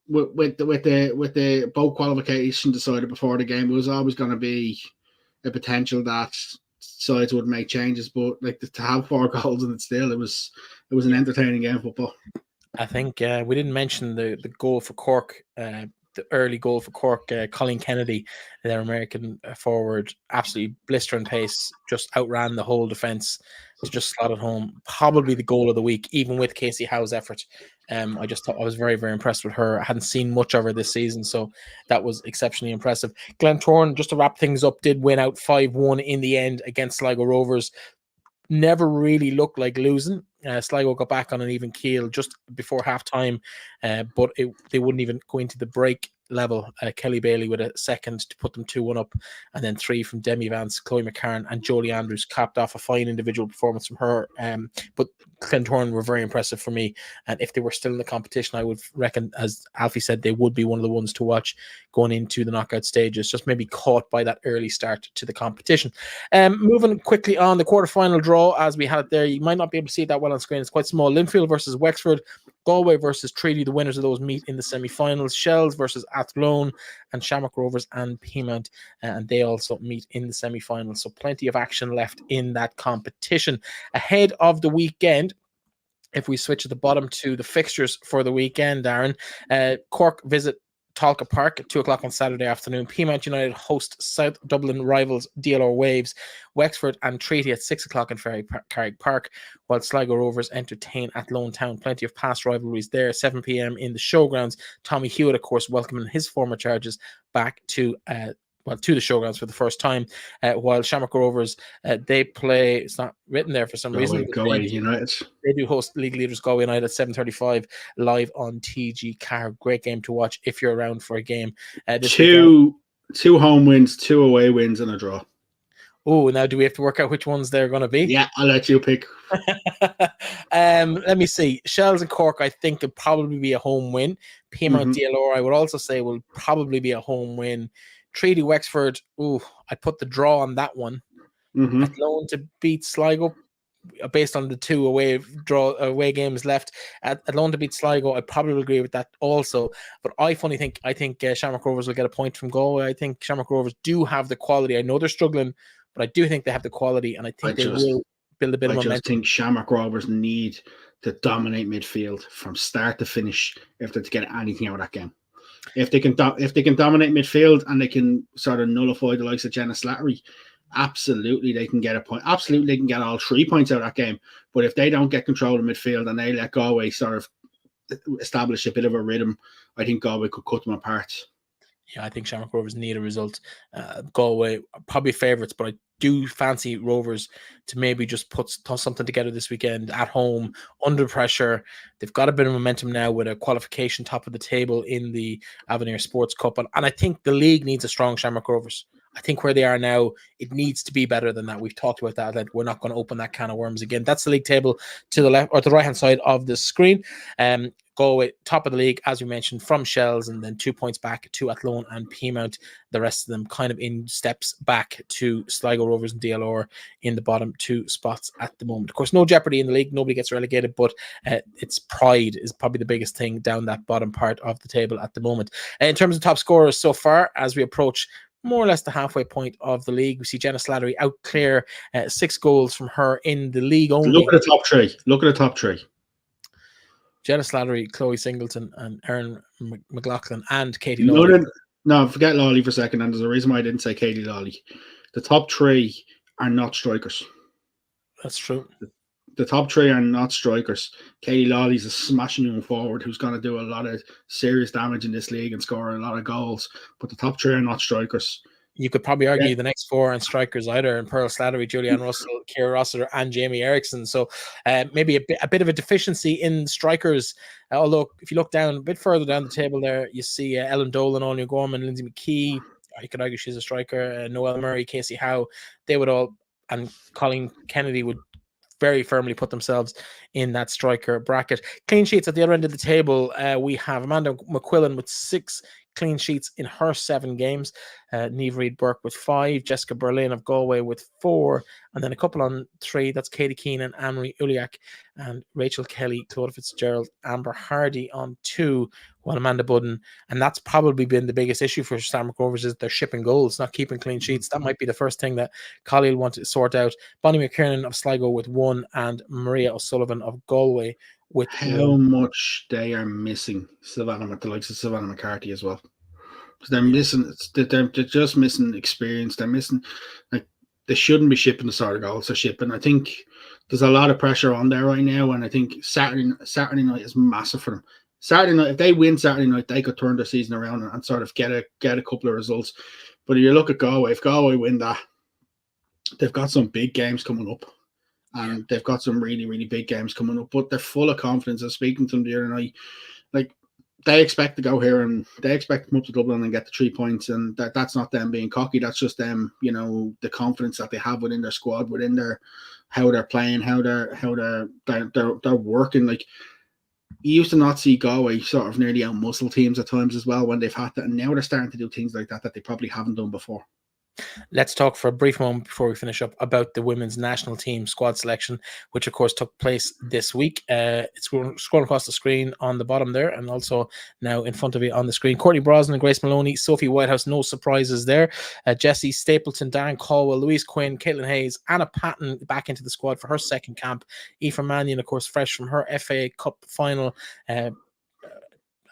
with the both qualification decided before the game, it was always going to be a potential that sides would make changes, but like to have 4 goals in it still, it was an entertaining game of football. I think we didn't mention the goal for Cork. The early goal for Cork, Colin Kennedy, their American forward, absolutely blistering pace, just outran the whole defence to just slot it home. Probably the goal of the week, even with Casey Howe's effort. I just thought I was very, very impressed with her. I hadn't seen much of her this season, so that was exceptionally impressive. Glentoran, just to wrap things up, did win out 5-1 in the end against Sligo Rovers. Never really looked like losing. Sligo got back on an even keel just before half-time, but they wouldn't even go into the break level. Kelly Bailey with a second to put them 2-1 up, and then 3 from Demi Vance, Chloe McCarran, and Jolie Andrews capped off a fine individual performance from her. But Glentoran were very impressive for me, and if they were still in the competition, I would reckon, as Alfie said, they would be one of the ones to watch going into the knockout stages, just maybe caught by that early start to the competition. Moving quickly on, the quarterfinal draw as we had it there, you might not be able to see it that well on screen, it's quite small. Linfield versus Wexford, Galway versus Treaty, the winners of those meet in the semi-finals. Shells versus Athlone, and Shamrock Rovers and Peamount, and they also meet in the semi-finals. So plenty of action left in that competition. Ahead of the weekend, if we switch at the bottom to the fixtures for the weekend, Darren, Cork visit Talca Park at 2 o'clock on Saturday afternoon. Peamount United host South Dublin rivals DLR Waves. Wexford and Treaty at 6 o'clock in Carrick Park, while Sligo Rovers entertain Athlone Town. Plenty of past rivalries there. 7 p.m. in the showgrounds. Tommy Hewitt, of course, welcoming his former charges back to the showgrounds for the first time, while Shamrock Rovers, they play, it's not written there for some reason. Galway United. They do host league leaders Galway United at 7:35 live on TG Car. Great game to watch if you're around for a game. Two home wins, 2 away wins, and a draw. Oh, now do we have to work out which ones they're going to be? Yeah, I'll let you pick. Let me see. Shells and Cork, I think, could probably be a home win. Peamount DLR, I would also say, will probably be a home win. Treaty Wexford, I put the draw on that one. Athlone to beat Sligo, based on the 2 away games left. Athlone to beat Sligo, I probably agree with that also. But I think Shamrock Rovers will get a point from Galway. I think Shamrock Rovers do have the quality. I know they're struggling, but I do think they have the quality, and I think they will build a bit of momentum. I just think Shamrock Rovers need to dominate midfield from start to finish if they're to get anything out of that game. If they can dominate midfield and they can sort of nullify the likes of Jenna Slattery, absolutely they can get a point. Absolutely they can get all 3 points out of that game. But if they don't get control of midfield and they let Galway sort of establish a bit of a rhythm, I think Galway could cut them apart. Yeah, I think Shamrock Rovers need a result. Galway are probably favourites, but I do fancy Rovers to maybe just put something together this weekend at home, under pressure. They've got a bit of momentum now with a qualification top of the table in the Avenir Sports Cup. And I think the league needs a strong Shamrock Rovers. I think where they are now, it needs to be better than that. We've talked about that. Like, we're not going to open that can of worms again. That's the league table to the left or to the right-hand side of the screen. Galway, top of the league, as we mentioned, from Shells, and then 2 points back to Athlone and Peamount. The rest of them kind of in steps back to Sligo Rovers and DLR in the bottom 2 spots at the moment. Of course, no jeopardy in the league. Nobody gets relegated, but its pride is probably the biggest thing down that bottom part of the table at the moment. In terms of top scorers so far, as we approach more or less the halfway point of the league, we see Jenna Slattery out clear, 6 goals from her in the league only. Look at the top three. Jenna Slattery, Chloe Singleton, and Erin McLaughlin, and Katie Lawley. No, forget Lawley for a second, and there's a reason why I didn't say Katie Lawley. The top three are not strikers. That's true. The top three are not strikers. Katie Lawley's a smashing young forward who's going to do a lot of serious damage in this league and score a lot of goals, but the top three are not strikers. You could probably argue the next four aren't strikers either, and Pearl Slattery, Julianne Russell, Ciara Rossiter, and Jamie Erickson. So maybe a bit of a deficiency in strikers. Although if you look down a bit further down the table there, you see Ellen Dolan, LOIWomen, Lindsay McKee. You could argue she's a striker. Noelle Murray, Casey Howe. They would all, and Colleen Kennedy would very firmly put themselves in that striker bracket. Clean sheets at the other end of the table. We have Amanda McQuillan with 6 clean sheets in her 7 games. Niamh Reid Burke with 5, Jessica Berlin of Galway with 4, and then a couple on 3. That's Katie Keenan, Anne-Marie Uliak, and Rachel Kelly, Claudia Fitzgerald, Amber Hardy on 2, while Amanda Budden. And that's probably been the biggest issue for Shamrock Rovers, is they're shipping goals, not keeping clean sheets. That might be the first thing that Collie will want to sort out. Bonnie McKiernan of Sligo with 1, and Maria O'Sullivan of Galway with how much they are missing Savannah, the likes of Savannah McCarthy as well. They're missing. They're just missing experience. They're missing, like, they shouldn't be shipping the sort of goals they're shipping. I think there's a lot of pressure on there right now, and I think Saturday night is massive for them. Saturday night, if they win Saturday night, they could turn their season around and sort of get a couple of results. But if you look at Galway, if Galway win that, they've got some big games coming up. And they've got some really, really big games coming up, but they're full of confidence. I was speaking to them the other night. Like, they expect to go here and they expect to come up to Dublin and get the 3 points. And that's not them being cocky. That's just them, you know, the confidence that they have within their squad, within their how they're playing, how they're working. Like, you used to not see Galway sort of nearly out muscle teams at times as well when they've had that, and now they're starting to do things like that they probably haven't done before. Let's talk for a brief moment before we finish up about the women's national team squad selection, which of course took place this week. It's scrolling across the screen on the bottom there, and also now in front of you on the screen. Courtney Brosnan, Grace Maloney, Sophie Whitehouse, no surprises there. Jessie Stapleton, Darren Caldwell, Louise Quinn, Caitlin Hayes, Anna Patton back into the squad for her second camp. Aoife Mannion, of course, fresh from her FA Cup final.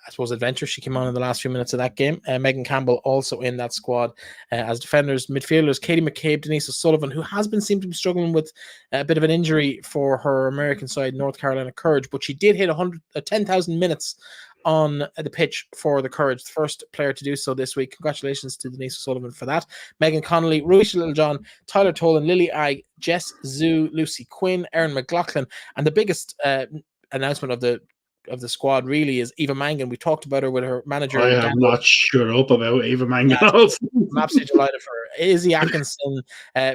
I suppose adventure. She came on in the last few minutes of that game. Megan Campbell also in that squad as defenders. Midfielders, Katie McCabe, Denise O'Sullivan, who seemed to be struggling with a bit of an injury for her American side, North Carolina Courage, but she did hit 10,000 minutes on the pitch for the Courage, the first player to do so this week. Congratulations to Denise O'Sullivan for that. Megan Connolly, Ruisha Littlejohn, Tyler Tolan, Lily Ag, Jess Zhu, Lucy Quinn, Erin McLaughlin, and the biggest announcement of the squad really is Eva Mangan. We talked about her with her manager. I am not sure up about Eva Mangan. Yeah, I'm absolutely delighted for her. Izzy Atkinson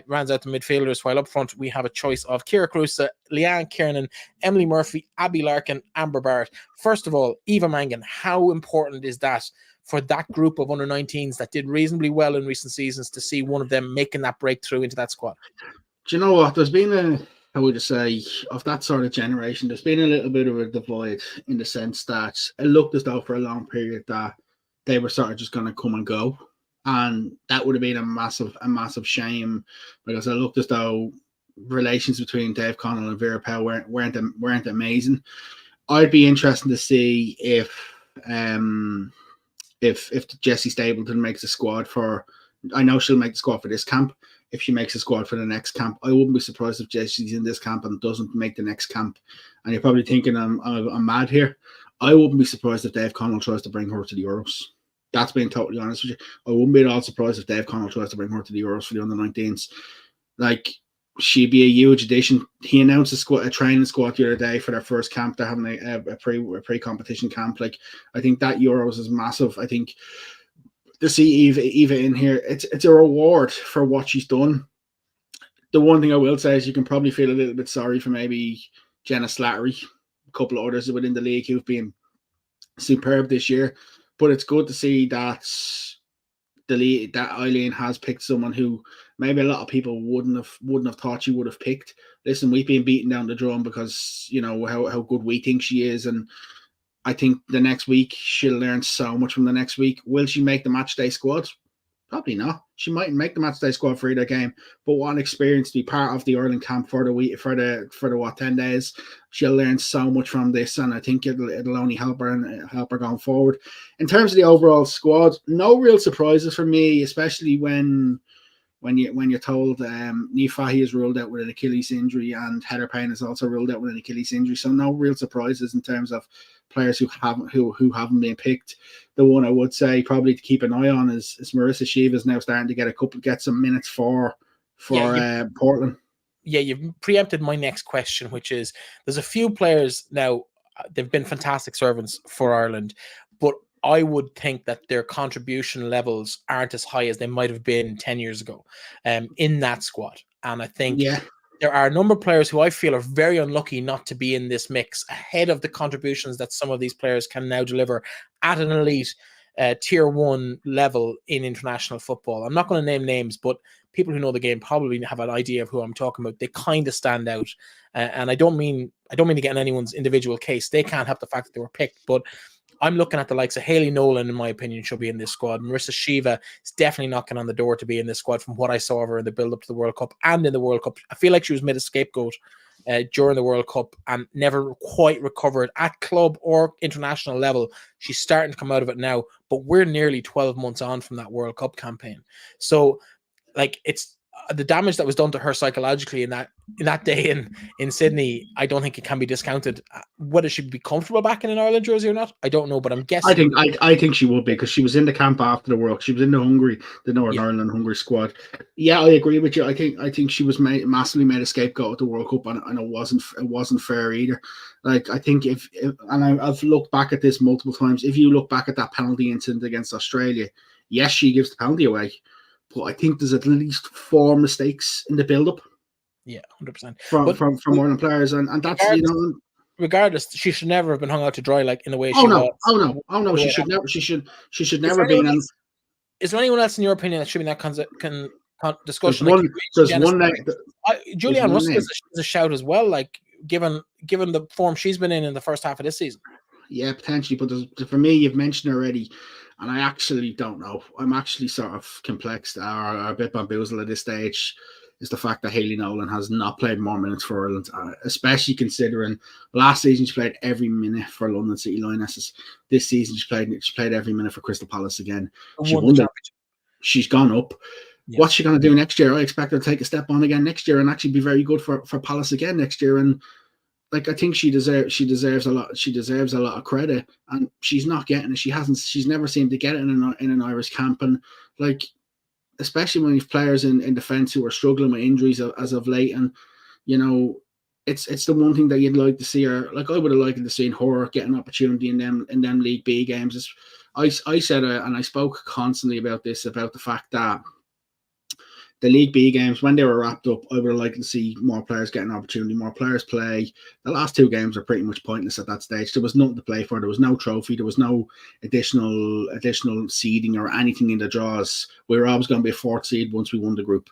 rounds out the midfielders, while up front we have a choice of Ciara Carusa, Leanne Kiernan, Emily Murphy, Abby Larkin, Amber Barrett. First of all, Eva Mangan, how important is that for that group of under-19s that did reasonably well in recent seasons to see one of them making that breakthrough into that squad? Do you know what? There's been I would say, of that sort of generation, there's been a little bit of a divide in the sense that it looked as though for a long period that they were sort of just going to come and go. And that would have been a massive shame, because it looked as though relations between Dave Connell and Vera Powell weren't amazing. I'd be interested to see if Jessie Stapleton makes a squad for, I know she'll make the squad for this camp. If she makes a squad for the next camp, I wouldn't be surprised if Jessie's in this camp and doesn't make the next camp. And you're probably thinking I'm mad here. I wouldn't be surprised if Dave Connell tries to bring her to the Euros. That's being totally honest with you. I wouldn't be at all surprised if Dave Connell tries to bring her to the Euros for the under-19s. Like, she'd be a huge addition. He announced a training squad the other day for their first camp. They're having a pre-competition camp. Like, I think that Euros is massive. I think to see Eva in here, it's a reward for what she's done. The one thing I will say is you can probably feel a little bit sorry for maybe Jenna Slattery, a couple of others within the league who've been superb this year. But it's good to see that that Eileen has picked someone who maybe a lot of people wouldn't have thought she would have picked. Listen, we've been beating down the drum because, you know, how good we think she is, and I think the next week she'll learn so much from the next week. Will she make the match day squad? Probably not. She mightn't make the matchday squad for either game, but what an experience to be part of the Ireland camp for the week, for the 10 days. She'll learn so much from this, and I think it'll only help her and help her going forward. In terms of the overall squad, no real surprises for me, especially when you're told Niamh Fahey is ruled out with an Achilles injury and Heather Payne is also ruled out with an Achilles injury. So no real surprises in terms of players who haven't been picked. The one I would say probably to keep an eye on is Marissa Sheeva is now starting to get some minutes for Portland. Yeah, you've preempted my next question, which is there's a few players now, they've been fantastic servants for Ireland, but I would think that their contribution levels aren't as high as they might have been 10 years ago in that squad. And I think there are a number of players who I feel are very unlucky not to be in this mix ahead of the contributions that some of these players can now deliver at an elite tier 1 level in international football. I'm not going to name names, but people who know the game probably have an idea of who I'm talking about. They kind of stand out. And I don't mean to get in anyone's individual case. They can't help the fact that they were picked, but I'm looking at the likes of Hayley Nolan, in my opinion, should be in this squad. Marissa Sheeva is definitely knocking on the door to be in this squad from what I saw of her in the build-up to the World Cup and in the World Cup. I feel like she was made a scapegoat during the World Cup and never quite recovered at club or international level. She's starting to come out of it now, but we're nearly 12 months on from that World Cup campaign. So, like, it's the damage that was done to her psychologically in that day in Sydney. I don't think it can be discounted. Whether she'd be comfortable back in an Ireland jersey or not, I don't know, but I'm guessing. I think she would be, because she was in the camp after the World. She was in the Northern Ireland Hungary squad. Yeah, I agree with you. I think she was massively made a scapegoat at the World Cup, and it wasn't fair either. Like, I think I've looked back at this multiple times. If you look back at that penalty incident against Australia, yes, she gives the penalty away. But I think there's at least 4 mistakes in the build-up. Yeah, 100%. From Ireland players, and that's regardless, she should never have been hung out to dry like in the way she was. Oh no! She should never be. Is there anyone else in your opinion that should be in that discussion? Julianne Russell is a shout as well. Like given the form she's been in the first half of this season. Yeah, potentially, but for me, you've mentioned already. And I actually don't know. I'm actually sort of complexed or a bit bamboozled at this stage, is the fact that Hayley Nolan has not played more minutes for Ireland, especially considering last season she played every minute for London City Lionesses. This season she played every minute for Crystal Palace again. She's gone up. Yeah. What's she going to do next year? I expect her to take a step on again next year and actually be very good for Palace again next year. And like, I think she deserves a lot. She deserves a lot of credit, and she's not getting it. She's never seemed to get it in an Irish camp, and like, especially when you've players in defence who are struggling with injuries as of late, and you know, it's the one thing that you'd like to see her. Like, I would have liked to see her get an opportunity in them League B games. I said, and I spoke constantly about this, about the fact that the League B games, when they were wrapped up, I would have liked to see more players get an opportunity, more players play. The last 2 games are pretty much pointless at that stage. There was nothing to play for. There was no trophy. There was no additional seeding or anything in the draws. We were always going to be a 4th seed once we won the group.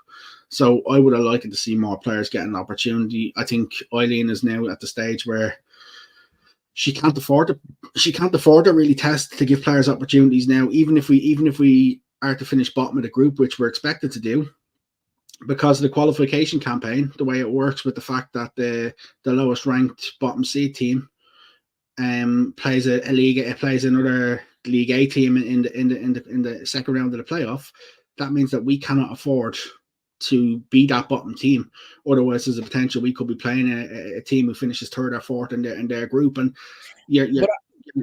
So I would have liked to see more players get an opportunity. I think Eileen is now at the stage where she can't afford to really test to give players opportunities now, even if we are to finish bottom of the group, which we're expected to do. Because of the qualification campaign, the way it works with the fact that the lowest ranked bottom seed team plays another League A team in the second round of the playoff, that means that we cannot afford to be that bottom team. Otherwise, there's a potential we could be playing a team who finishes 3rd or 4th in their group. And but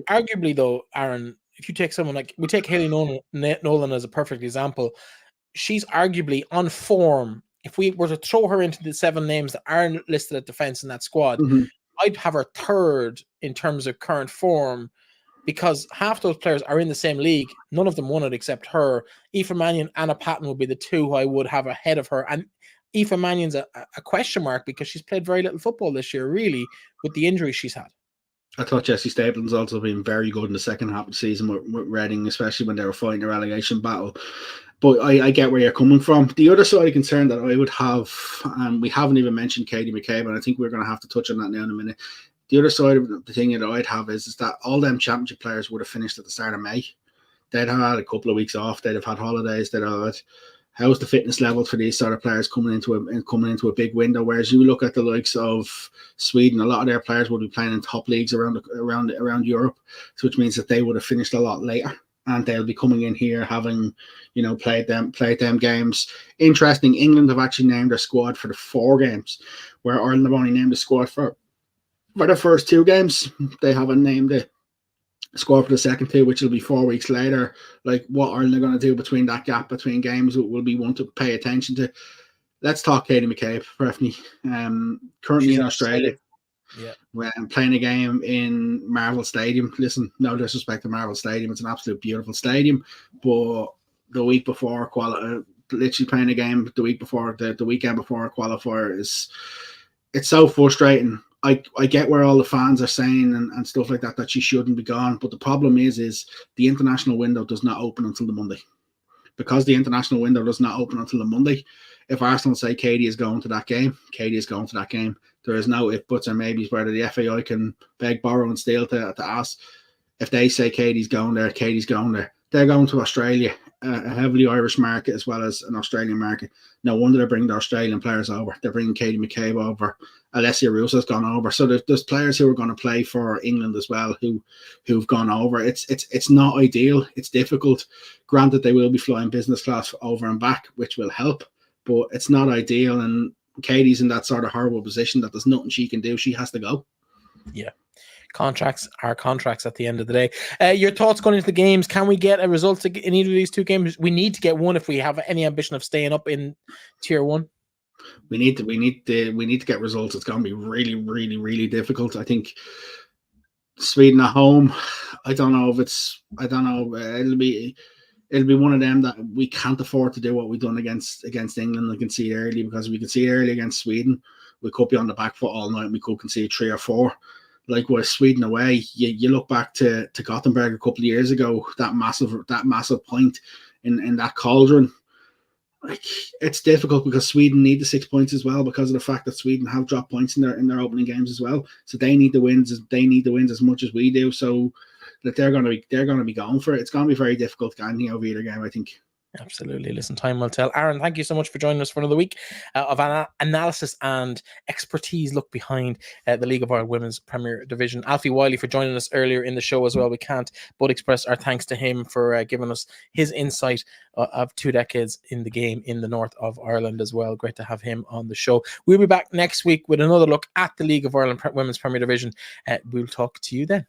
arguably, though, Aaron, if you take someone like, we take Hayley Nolan as a perfect example. She's arguably on form. If we were to throw her into the 7 names that aren't listed at defence in that squad, I'd have her 3rd in terms of current form, because half those players are in the same league. None of them won it except her. Aoife Mannion, Anna Patton would be the 2 who I would have ahead of her. And Aoife Mannion's a question mark because she's played very little football this year, really, with the injuries she's had. I thought Jessie Stapleton's also been very good in the second half of the season with Reading, especially when they were fighting the relegation battle. But I get where you're coming from. The other side of concern that I would have, and we haven't even mentioned Katie McCabe, and I think we're going to have to touch on that now in a minute. The other side of the thing that I'd have is that all them championship players would have finished at the start of May. they'd have had a couple of weeks off, they'd have had holidays, they'd have had, how's the fitness level for these sort of players coming into a big window? Whereas you look at the likes of Sweden, a lot of their players would be playing in top leagues around Europe, which means that they would have finished a lot later, and they'll be coming in here having, played them games. Interesting, England have actually named their squad for the 4 games, where Ireland have only named the squad for the first 2 games. They haven't named it squad for the second 2, which will be 4 weeks later. Like, what Ireland are going to do between that gap between games will be one to pay attention to. Let's talk Katie McCabe, Breffney. Currently She's in Australia. Yeah. Playing a game in Marvel Stadium. Listen, no disrespect to Marvel Stadium. It's an absolute beautiful stadium. But the week before, literally playing a game the week before, the weekend before a qualifier it's so frustrating. I get where all the fans are saying and stuff like that she shouldn't be gone. But the problem is the international window does not open until the Monday. Because the international window does not open until the Monday, if Arsenal say Katie is going to that game, Katie is going to that game. There is no if, buts, or maybes whether the FAI can beg, borrow, and steal to ask. If they say Katie's going there, Katie's going there. They're going to Australia, a heavily Irish market as well as an Australian market. No wonder they bring the Australian players over. They're bringing Katie McCabe over. Alessia Russo's gone over. So there's players who are going to play for England as well who've gone over. It's not ideal. It's difficult. Granted, they will be flying business class over and back, which will help, but it's not ideal. And Katie's in that sort of horrible position that there's nothing she can do. She has to go. Yeah. Contracts are contracts at the end of the day. Your thoughts going into the games? Can we get a result in either of these 2 games? We need to get one if we have any ambition of staying up in Tier 1. We need to get results. It's going to be really, really, really difficult. I think Sweden at home, I don't know. It'll be one of them that we can't afford to do what we've done against England and concede early, because we concede early against Sweden, we could be on the back foot all night and we could concede 3 or 4. Likewise, Sweden away, you look back to Gothenburg a couple of years ago, that massive point in that cauldron. Like, it's difficult because Sweden need the 6 points as well, because of the fact that Sweden have dropped points in their opening games as well. So they need the wins. They need the wins as much as we do. So that they're going to be going for it. It's going to be very difficult to get anything over either game, I think. Absolutely. Listen, time will tell. Aaron, thank you so much for joining us for another week of analysis and expertise look behind the League of Ireland Women's Premier Division. Alfie Wylie for joining us earlier in the show as well. We can't but express our thanks to him for giving us his insight of 2 decades in the game in the north of Ireland as well. Great to have him on the show. We'll be back next week with another look at the League of Ireland Women's Premier Division. We'll talk to you then.